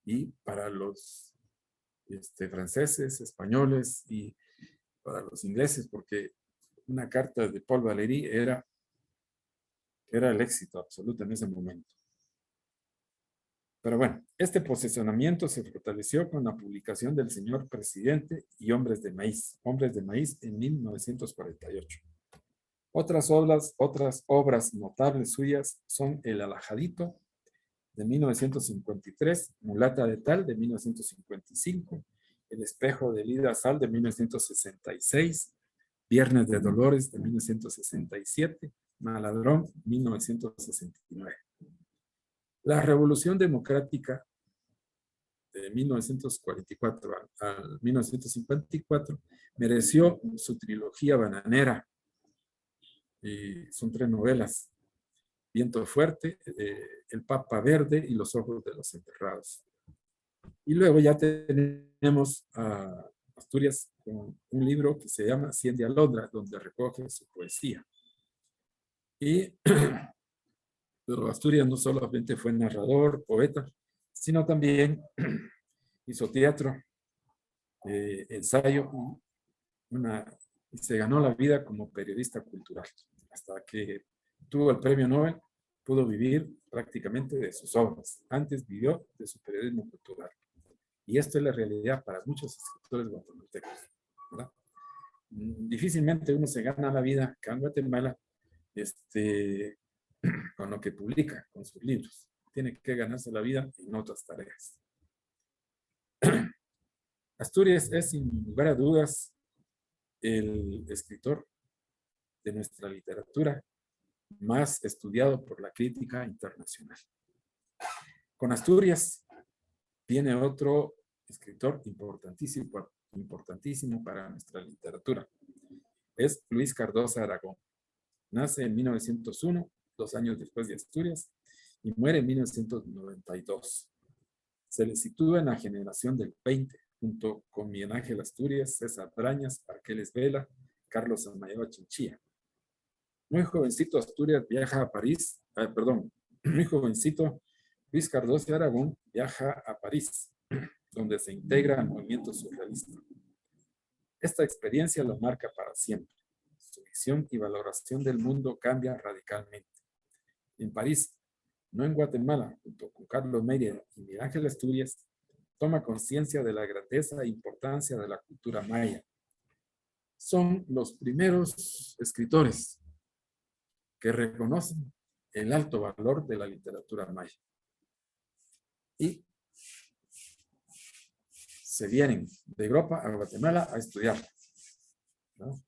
y para los franceses, españoles y para los ingleses, porque una carta de Paul Valéry era el éxito absoluto en ese momento. Pero bueno, este posicionamiento se fortaleció con la publicación del Señor Presidente y Hombres de Maíz en 1948. Otras obras notables suyas son El Alajadito de 1953, Mulata de Tal de 1955, El Espejo de Lida Sal de 1966, Viernes de Dolores de 1967, Maladrón 1969. La Revolución Democrática de 1944 al 1954 mereció su trilogía bananera. Y son 3 novelas: Viento Fuerte, El Papa Verde y Los Ojos de los Enterrados. Y luego ya tenemos a Asturias con un libro que se llama Cien de Alondra, donde recoge su poesía. Pero Asturias no solamente fue narrador, poeta, sino también hizo teatro, ensayo, y se ganó la vida como periodista cultural. Hasta que tuvo el premio Nobel, pudo vivir prácticamente de sus obras. Antes vivió de su periodismo cultural. Y esto es la realidad para muchos escritores guatemaltecos, ¿verdad? Difícilmente uno se gana la vida acá en Guatemala con lo que publica, con sus libros. Tiene que ganarse la vida en otras tareas. Asturias es, sin lugar a dudas, el escritor de nuestra literatura más estudiado por la crítica internacional. Con Asturias viene otro escritor importantísimo para nuestra literatura. Es Luis Cardosa Aragón. Nace en 1901, 2 años después de Asturias, y muere en 1992. Se le sitúa en la generación del 20, junto con Miguel Ángel Asturias, César Brañas, Arqueles Vela, Carlos Amayoa Chinchilla. Muy jovencito Asturias viaja a París, muy jovencito Luis Cardoso de Aragón viaja a París, donde se integra al movimiento surrealista. Esta experiencia lo marca para siempre. Su visión y valoración del mundo cambia radicalmente. En París, no en Guatemala, junto con Carlos Mérida y Miguel Ángel Asturias, toma conciencia de la grandeza e importancia de la cultura maya. Son los primeros escritores que reconocen el alto valor de la literatura maya. Y se vienen de Europa a Guatemala a estudiar, ¿no?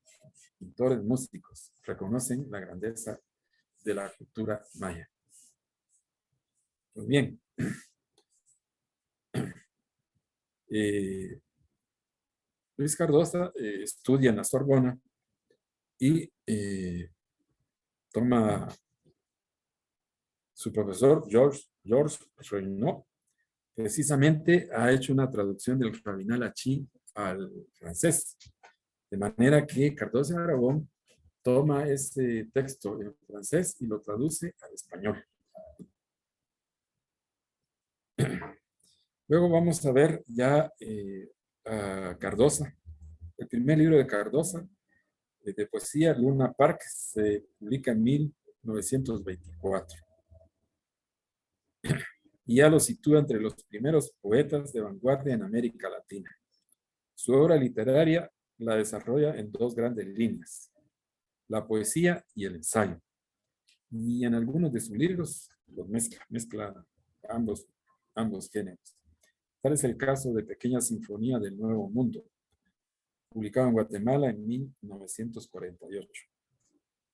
Pintores, músicos, reconocen la grandeza de la cultura maya. Pues bien, Luis Cardosa estudia en la Sorbona y toma su profesor, Georges Reynaud, precisamente ha hecho una traducción del Rabinal Achí al francés, de manera que Cardosa de Aragón toma ese texto en francés y lo traduce al español. Luego vamos a ver ya a Cardosa. El primer libro de Cardosa, de poesía, Luna Park, se publica en 1924. Y ya lo sitúa entre los primeros poetas de vanguardia en América Latina. Su obra literaria la desarrolla en 2 grandes líneas: la poesía y el ensayo. Y en algunos de sus libros los mezcla ambos géneros. Tal es el caso de Pequeña Sinfonía del Nuevo Mundo, publicado en Guatemala en 1948.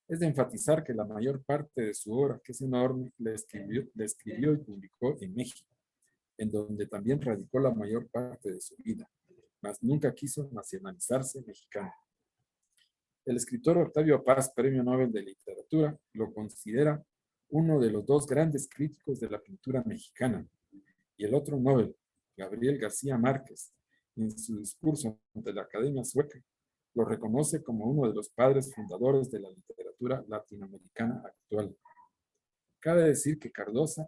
Es de enfatizar que la mayor parte de su obra, que es enorme, la escribió y publicó en México, en donde también radicó la mayor parte de su vida, mas nunca quiso nacionalizarse mexicano. El escritor Octavio Paz, Premio Nobel de Literatura, lo considera uno de los 2 grandes críticos de la pintura mexicana, y el otro Nobel, Gabriel García Márquez, en su discurso ante la Academia Sueca, lo reconoce como uno de los padres fundadores de la literatura latinoamericana actual. Cabe decir que Cardosa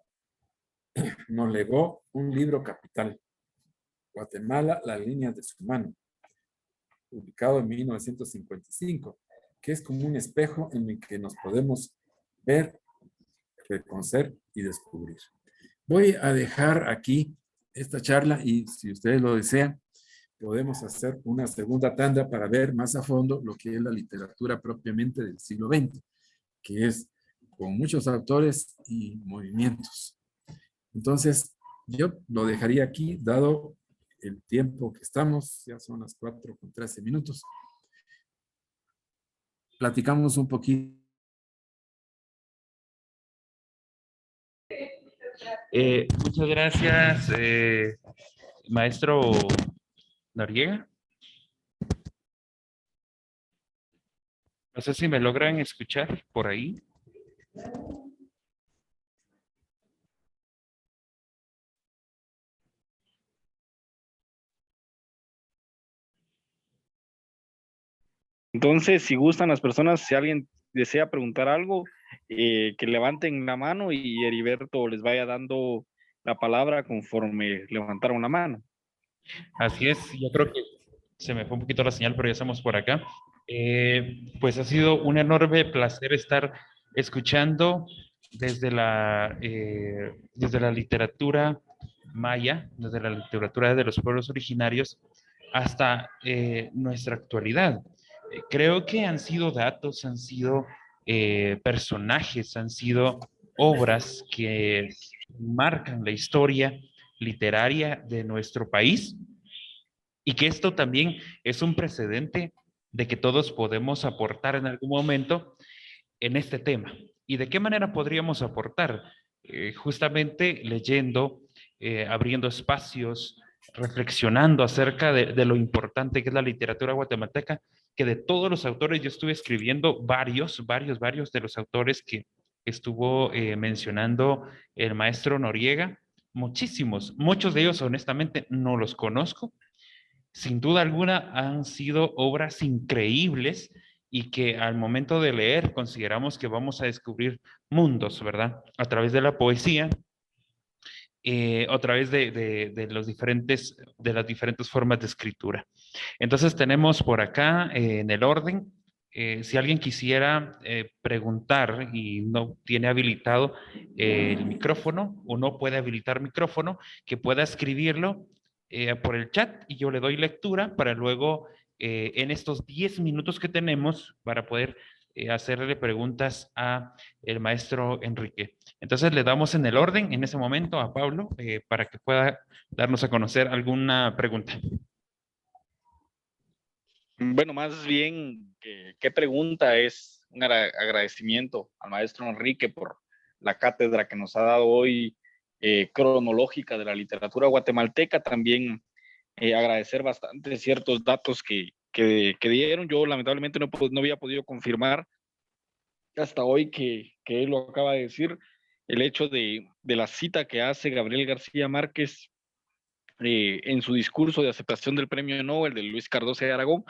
nos legó un libro capital, Guatemala, las líneas de su mano, publicado en 1955, que es como un espejo en el que nos podemos ver, reconocer y descubrir. Voy a dejar aquí esta charla y si ustedes lo desean, podemos hacer una segunda tanda para ver más a fondo lo que es la literatura propiamente del siglo XX, que es con muchos autores y movimientos. Entonces, yo lo dejaría aquí, dado el tiempo que estamos, ya son las 4:13. Platicamos un poquito. Muchas gracias, maestro Noriega. No sé si me logran escuchar por ahí. Entonces, si gustan las personas, si alguien desea preguntar algo, que levanten la mano y Heriberto les vaya dando la palabra conforme levantaron la mano. Así es, yo creo que se me fue un poquito la señal, pero ya estamos por acá. Pues ha sido un enorme placer estar escuchando desde desde la literatura maya, desde la literatura de los pueblos originarios, hasta nuestra actualidad. Creo que han sido datos, han sido personajes, han sido obras que marcan la historia literaria de nuestro país y que esto también es un precedente de que todos podemos aportar en algún momento en este tema. ¿Y de qué manera podríamos aportar? Justamente leyendo, abriendo espacios, reflexionando acerca de lo importante que es la literatura guatemalteca, que de todos los autores yo estuve escribiendo varios de los autores que estuvo mencionando el maestro Noriega, muchísimos, muchos de ellos honestamente no los conozco, sin duda alguna han sido obras increíbles y que al momento de leer consideramos que vamos a descubrir mundos, ¿verdad? A través de la poesía, a través de de las diferentes formas de escritura. Entonces tenemos por acá en el orden, si alguien quisiera preguntar y no tiene habilitado el micrófono o no puede habilitar micrófono, que pueda escribirlo por el chat y yo le doy lectura para luego en estos 10 minutos que tenemos para poder hacerle preguntas a el maestro Enrique. Entonces le damos en el orden en ese momento a Pablo para que pueda darnos a conocer alguna pregunta. Bueno, más bien, ¿qué pregunta? Es un agradecimiento al maestro Enrique por la cátedra que nos ha dado hoy, cronológica de la literatura guatemalteca. También agradecer bastante ciertos datos que dieron. Yo lamentablemente no había podido confirmar hasta hoy que él lo acaba de decir, el hecho de la cita que hace Gabriel García Márquez en su discurso de aceptación del premio Nobel de Luis Cardoso de Aragón.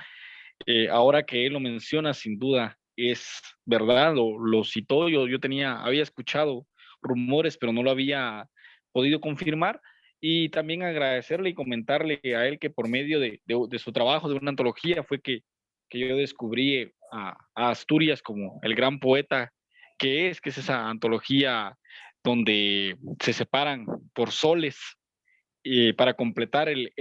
Ahora que él lo menciona, sin duda es verdad, lo citó, yo había escuchado rumores, pero no lo había podido confirmar, y también agradecerle y comentarle a él que por medio de su trabajo de una antología fue que yo descubrí a Asturias como el gran poeta que es esa antología donde se separan por soles para completar el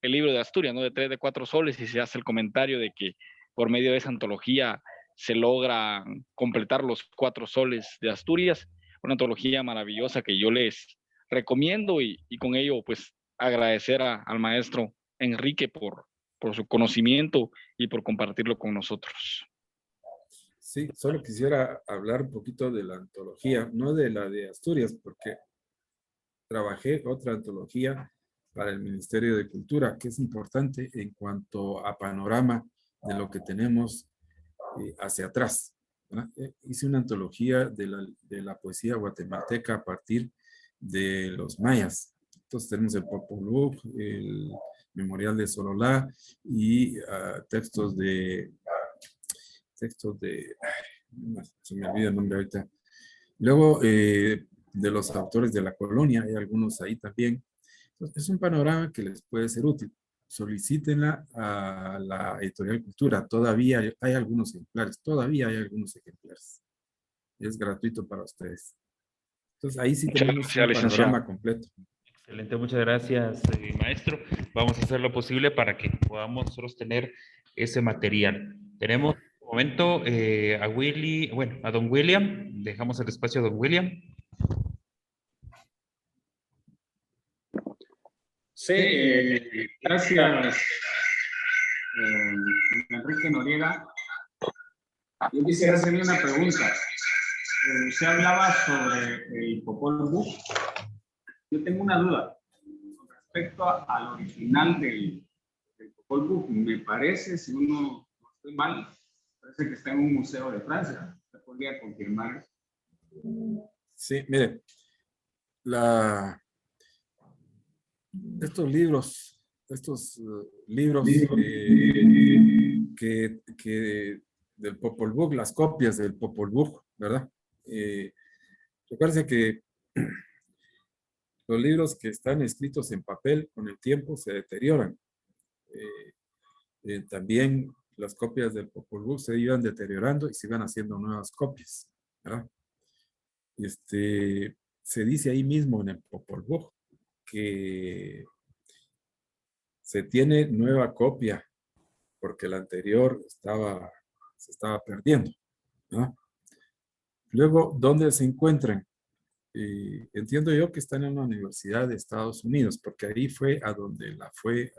libro de Asturias, ¿no? De 3 de 4 soles, y se hace el comentario de que por medio de esa antología se logra completar los 4 soles de Asturias, una antología maravillosa que yo les recomiendo y con ello pues agradecer al maestro Enrique por su conocimiento y por compartirlo con nosotros. Sí, solo quisiera hablar un poquito de la antología, no de la de Asturias, porque trabajé otra antología para el Ministerio de Cultura, que es importante en cuanto a panorama de lo que tenemos hacia atrás, ¿verdad? Hice una antología de la poesía guatemalteca a partir de los mayas. Entonces tenemos el Popol Vuh, el Memorial de Sololá y textos de, se me olvida el nombre ahorita. Luego de los autores de la colonia, hay algunos ahí también. Entonces, es un panorama que les puede ser útil. Solicítenla a la Editorial Cultura. Todavía hay algunos ejemplares, todavía hay algunos ejemplares. Es gratuito para ustedes. Entonces, ahí sí Muchas tenemos gracias, un licenciado. panorama completo. Excelente, muchas gracias, maestro. Vamos a hacer lo posible para que podamos nosotros tener ese material. Tenemos un momento a Willy, bueno, a don William. Dejamos el espacio a don William. Sí, gracias, Enrique Noriega. Yo quisiera hacerle una pregunta. Usted hablaba sobre el Popol Vuh. Yo tengo una duda con respecto al original del Popol Vuh. Me parece, si uno no estoy mal, parece que está en un museo de Francia. ¿Se podría confirmar? Sí, mire, estos libros que del Popol Vuh, las copias del Popol Vuh, ¿verdad? Recuerden que los libros que están escritos en papel con el tiempo se deterioran. También las copias del Popol Vuh se iban deteriorando y se iban haciendo nuevas copias, ¿verdad? Se dice ahí mismo en el Popol Vuh que se tiene nueva copia porque la anterior se estaba perdiendo, ¿no? Luego, ¿dónde se encuentran? Entiendo yo que están en una universidad de Estados Unidos, porque ahí fue a donde la fue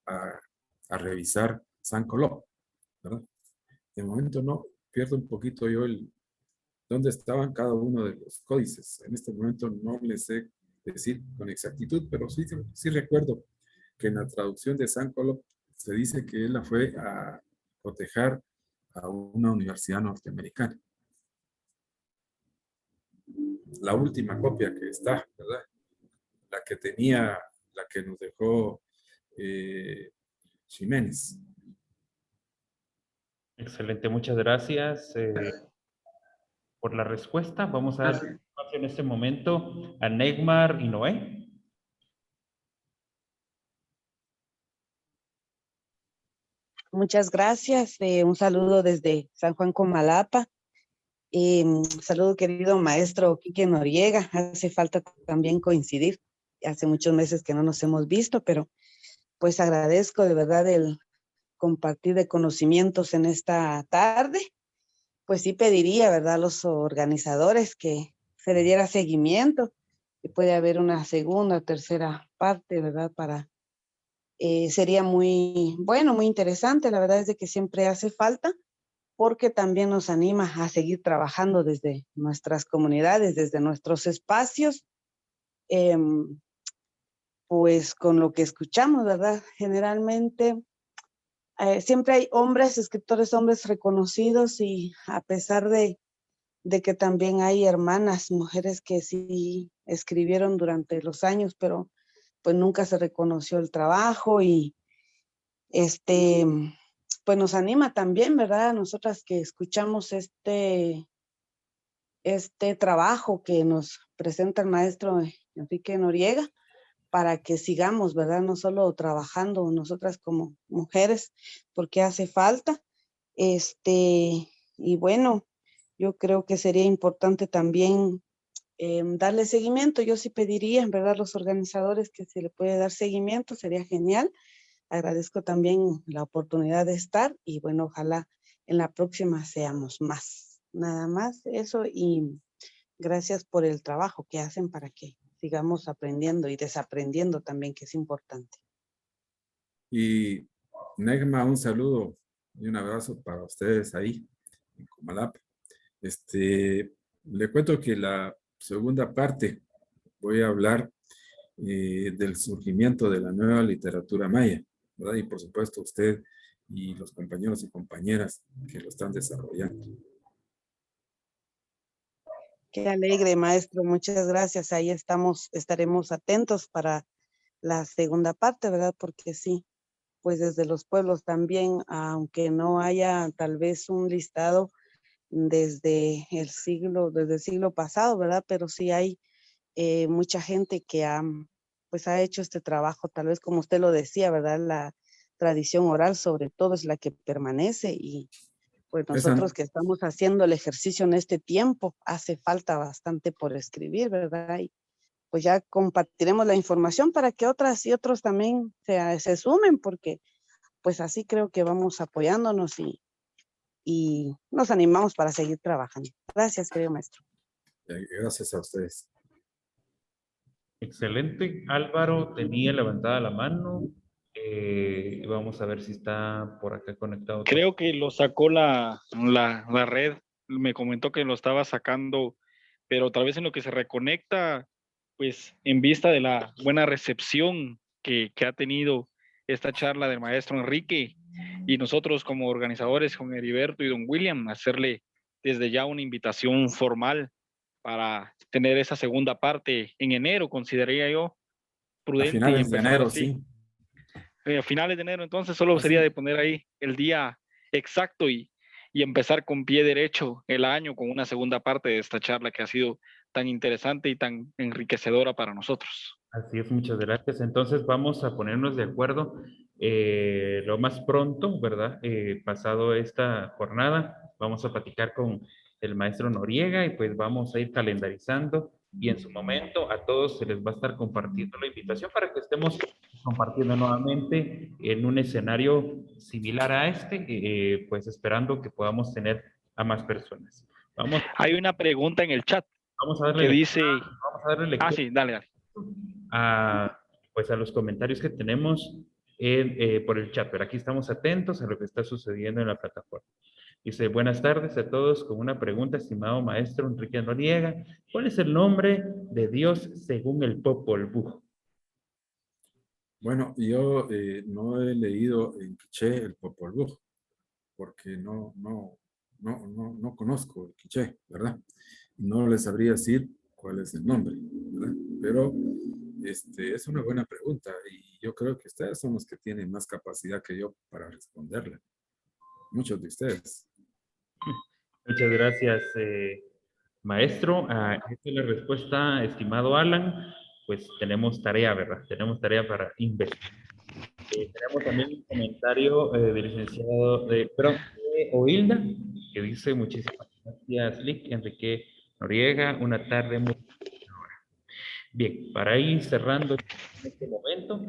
a revisar San Coló, ¿verdad? De momento no, pierdo un poquito yo dónde estaban cada uno de los códices. En este momento no les sé decir con exactitud, pero sí recuerdo que en la traducción de San Coló se dice que él la fue a cotejar a una universidad norteamericana. La última copia que está, ¿verdad? La que nos dejó Ximénez. Excelente, muchas gracias por la respuesta. Vamos a dar espacio en este momento a Neymar y Noé. Muchas gracias. Un saludo desde San Juan Comalapa. Saludo querido maestro Quique Noriega. Hace falta también coincidir. Hace muchos meses que no nos hemos visto, pero pues agradezco de verdad el compartir de conocimientos en esta tarde. Pues sí pediría, ¿verdad?, a los organizadores que se le diera seguimiento, que puede haber una segunda o tercera parte, ¿verdad? Sería muy bueno, muy interesante. La verdad es de que siempre hace falta, porque también nos anima a seguir trabajando desde nuestras comunidades, desde nuestros espacios, pues con lo que escuchamos, ¿verdad? Generalmente siempre hay hombres, escritores hombres reconocidos, y a pesar de que también hay hermanas, mujeres que sí escribieron durante los años, pero pues nunca se reconoció el trabajo, y pues nos anima también, ¿verdad? Nosotras que escuchamos este trabajo que nos presenta el maestro Enrique Noriega, para que sigamos, ¿verdad? No solo trabajando nosotras como mujeres, porque hace falta. Y bueno, yo creo que sería importante también darle seguimiento. Yo sí pediría, en verdad, a los organizadores que se le puede dar seguimiento, sería genial. Agradezco también la oportunidad de estar, y bueno, ojalá en la próxima seamos más. Nada más eso, y gracias por el trabajo que hacen para que sigamos aprendiendo y desaprendiendo también, que es importante. Y Negma, un saludo y un abrazo para ustedes ahí en Comalapa. Le cuento que la segunda parte voy a hablar del surgimiento de la nueva literatura maya, ¿verdad? Y por supuesto usted y los compañeros y compañeras que lo están desarrollando. Qué alegre, maestro. Muchas gracias. Ahí estaremos atentos para la segunda parte, ¿verdad? Porque sí, pues desde los pueblos también, aunque no haya tal vez un listado desde el siglo pasado, ¿verdad? Pero sí hay mucha gente que pues ha hecho este trabajo, tal vez como usted lo decía, ¿verdad? La tradición oral sobre todo es la que permanece y pues nosotros que estamos haciendo el ejercicio en este tiempo, hace falta bastante por escribir, ¿verdad? Y pues ya compartiremos la información para que otras y otros también se sumen, porque pues así creo que vamos apoyándonos y nos animamos para seguir trabajando. Gracias, querido maestro. Gracias a ustedes. Excelente. Álvaro tenía levantada la mano. Vamos a ver si está por acá conectado. Creo que lo sacó la red. Me comentó que lo estaba sacando, pero tal vez en lo que se reconecta, pues en vista de la buena recepción que ha tenido esta charla del maestro Enrique y nosotros como organizadores con Heriberto y don William, hacerle desde ya una invitación formal para tener esa segunda parte en enero, consideraría yo A prudente y finales de empezarlo enero, así. sí. A finales de enero, entonces solo Así. sería de poner ahí el día exacto y empezar con pie derecho el año con una segunda parte de esta charla que ha sido tan interesante y tan enriquecedora para nosotros. Así es, muchas gracias. Entonces vamos a ponernos de acuerdo lo más pronto, ¿verdad? Pasado esta jornada, vamos a platicar con el maestro Noriega y pues vamos a ir calendarizando y en su momento a todos se les va a estar compartiendo la invitación para que estemos compartiendo nuevamente en un escenario similar a este, pues esperando que podamos tener a más personas. Hay una pregunta en el chat Vamos a darle que lectura, dice... vamos a darle lectura. sí, dale. Pues a los comentarios que tenemos por el chat, pero aquí estamos atentos a lo que está sucediendo en la plataforma. Dice, buenas tardes a todos, con una pregunta, estimado maestro Enrique Noriega, ¿cuál es el nombre de Dios según el Popol Vuh? Bueno, yo no he leído en quiché el Popol Vuh, porque no conozco el quiché, ¿verdad? No les sabría decir cuál es el nombre, ¿verdad? Pero es una buena pregunta y yo creo que ustedes son los que tienen más capacidad que yo para responderla. Muchos de ustedes. Muchas gracias, maestro. Esta es la respuesta, estimado Alan. Pues tenemos tarea, ¿verdad? Tenemos tarea para investigar. Tenemos también un comentario del licenciado, de Oilda, que dice, muchísimas gracias, Lick, Enrique Noriega, una tarde muy... Bien, para ir cerrando en este momento.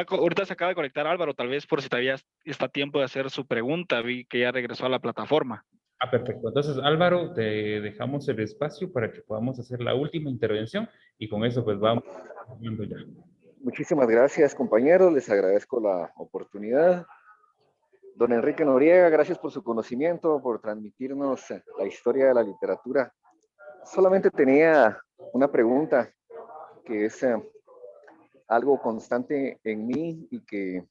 Ahorita se acaba de conectar Álvaro, tal vez por si todavía está tiempo de hacer su pregunta, vi que ya regresó a la plataforma. Perfecto. Entonces, Álvaro, te dejamos el espacio para que podamos hacer la última intervención y con eso pues vamos terminando ya. Muchísimas gracias, compañeros. Les agradezco la oportunidad. Don Enrique Noriega, gracias por su conocimiento, por transmitirnos la historia de la literatura. Solamente tenía una pregunta que es algo constante en mí y que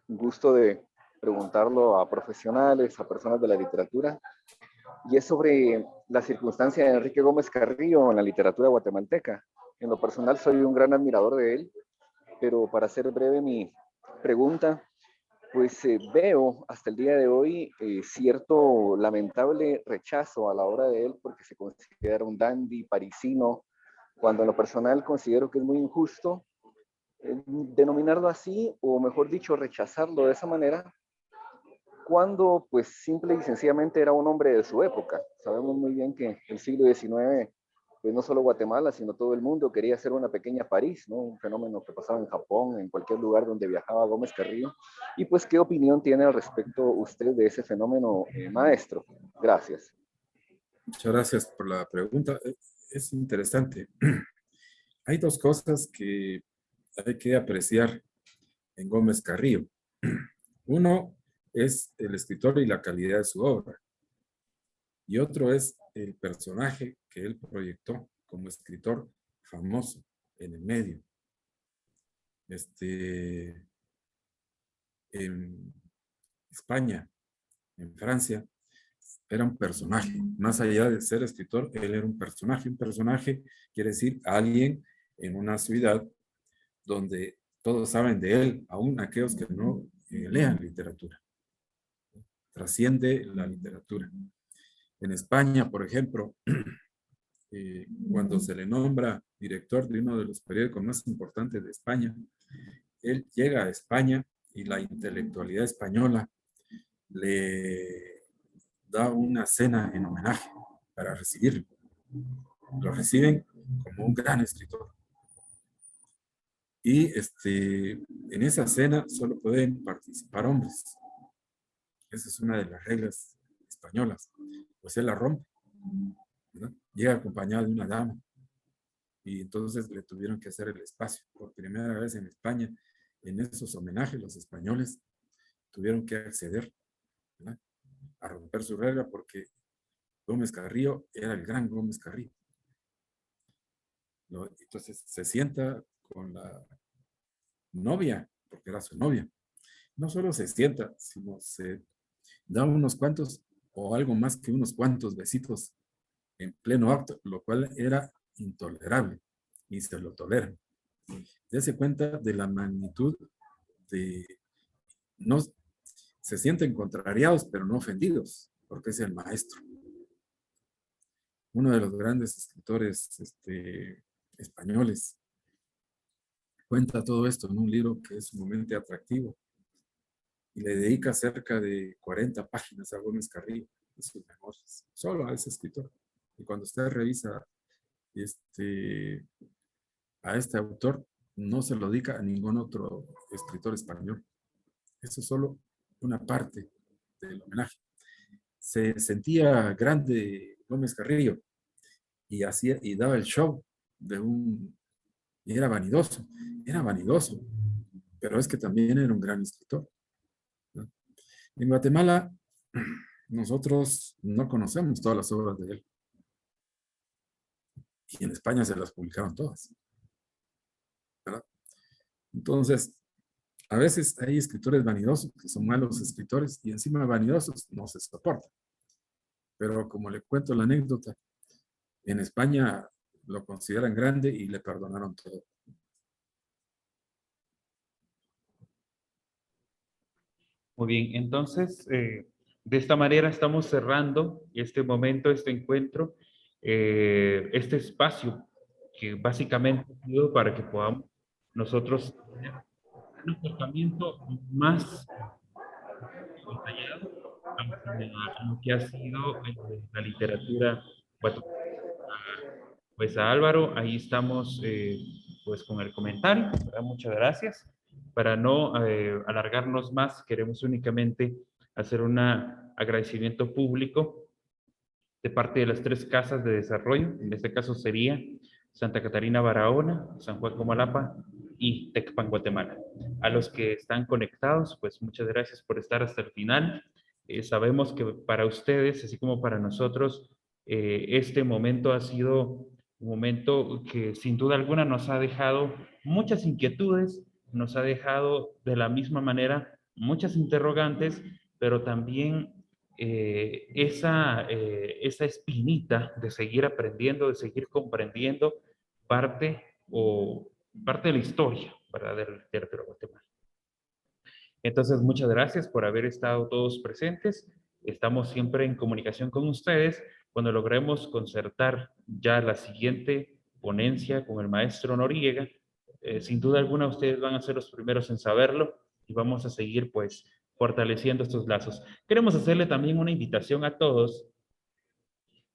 gusto de preguntarlo a profesionales, a personas de la literatura, y es sobre la circunstancia de Enrique Gómez Carrillo en la literatura guatemalteca. En lo personal soy un gran admirador de él, pero para hacer breve mi pregunta, pues veo hasta el día de hoy cierto lamentable rechazo a la obra de él porque se considera un dandy parisino, cuando en lo personal considero que es muy injusto denominarlo así, o mejor dicho, rechazarlo de esa manera, cuando pues simple y sencillamente era un hombre de su época. Sabemos muy bien que el siglo XIX, pues no solo Guatemala, sino todo el mundo quería ser una pequeña París, ¿no? Un fenómeno que pasaba en Japón, en cualquier lugar donde viajaba Gómez Carrillo. Y pues, ¿qué opinión tiene al respecto usted de ese fenómeno, maestro? Gracias. Muchas gracias por la pregunta. Es interesante. Hay dos cosas que hay que apreciar en Gómez Carrillo. Uno es el escritor y la calidad de su obra. Y otro es el personaje que él proyectó como escritor famoso en el medio. En España, en Francia, era un personaje. Más allá de ser escritor, él era un personaje. Un personaje quiere decir alguien en una ciudad donde todos saben de él, aún aquellos que no lean literatura. Trasciende la literatura. En España, por ejemplo, cuando se le nombra director de uno de los periódicos más importantes de España, él llega a España y la intelectualidad española le da una cena en homenaje para recibirlo. Lo reciben como un gran escritor. Y en esa cena solo pueden participar hombres. Esa es una de las reglas españolas. Pues él la rompe, ¿no? Llega acompañado de una dama. Y entonces le tuvieron que hacer el espacio. Por primera vez en España, en esos homenajes, los españoles tuvieron que acceder, ¿verdad?, a romper su regla, porque Gómez Carrillo era el gran Gómez Carrillo, ¿no? Entonces se sienta con la novia, porque era su novia. No solo se sienta, sino se da unos cuantos o algo más que unos cuantos besitos en pleno acto, lo cual era intolerable y se lo toleran. Dese cuenta de la magnitud de... No, se sienten contrariados, pero no ofendidos, porque es el maestro. Uno de los grandes escritores españoles cuenta todo esto en un libro que es sumamente atractivo y le dedica cerca de 40 páginas a Gómez Carrillo de sus memorias, solo a ese escritor. Y cuando usted revisa a este autor, no se lo dedica a ningún otro escritor español. Eso es solo una parte del homenaje. Se sentía grande Gómez Carrillo y hacía y daba el show de y era vanidoso, pero es que también era un gran escritor, ¿no? En Guatemala nosotros no conocemos todas las obras de él, y en España se las publicaron todas, ¿verdad? Entonces, a veces hay escritores vanidosos que son malos escritores y encima vanidosos no se soportan. Pero como le cuento la anécdota, en España lo consideran grande y le perdonaron todo. Muy bien, entonces, de esta manera estamos cerrando este momento, este encuentro, este espacio que básicamente ha sido para que podamos nosotros tener un acercamiento más detallado a lo que ha sido la literatura guatemalteca. Pues a Álvaro, ahí estamos pues con el comentario, ¿verdad? Muchas gracias. Para no alargarnos más, queremos únicamente hacer un agradecimiento público de parte de las 3 casas de desarrollo. En este caso sería Santa Catarina Barahona, San Juan Comalapa y Tecpan, Guatemala. A los que están conectados, pues muchas gracias por estar hasta el final. Sabemos que para ustedes, así como para nosotros, este momento ha sido un momento que sin duda alguna nos ha dejado muchas inquietudes, nos ha dejado de la misma manera muchas interrogantes, pero también esa espinita de seguir aprendiendo, de seguir comprendiendo parte de la historia, ¿verdad?, de la literatura guatemalteca. Entonces, muchas gracias por haber estado todos presentes. Estamos siempre en comunicación con ustedes. Cuando logremos concertar ya la siguiente ponencia con el maestro Noriega, sin duda alguna ustedes van a ser los primeros en saberlo y vamos a seguir pues fortaleciendo estos lazos. Queremos hacerle también una invitación a todos.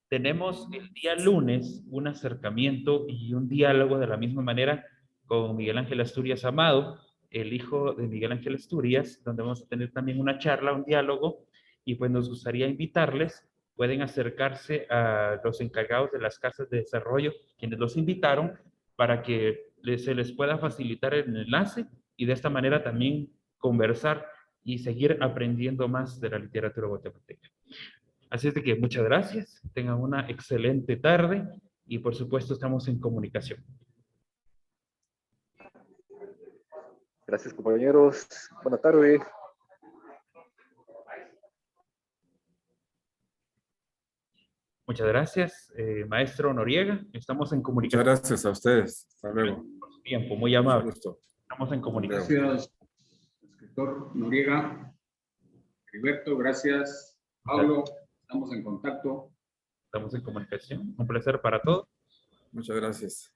Tenemos el día lunes un acercamiento y un diálogo de la misma manera con Miguel Ángel Asturias Amado, el hijo de Miguel Ángel Asturias, donde vamos a tener también una charla, un diálogo, y pues nos gustaría invitarles. Pueden acercarse a los encargados de las casas de desarrollo, quienes los invitaron, para que se les pueda facilitar el enlace y de esta manera también conversar y seguir aprendiendo más de la literatura guatemalteca. Así es de que muchas gracias, tengan una excelente tarde y por supuesto estamos en comunicación. Gracias, compañeros. Buenas tardes. Muchas gracias, maestro Noriega. Estamos en comunicación. Muchas gracias a ustedes. Hasta luego. Por su tiempo, muy amable. Mucho gusto. Estamos en comunicación. Gracias, escritor Noriega. Heriberto, gracias. Pablo, Estamos en contacto. Estamos en comunicación. Un placer para todos. Muchas gracias.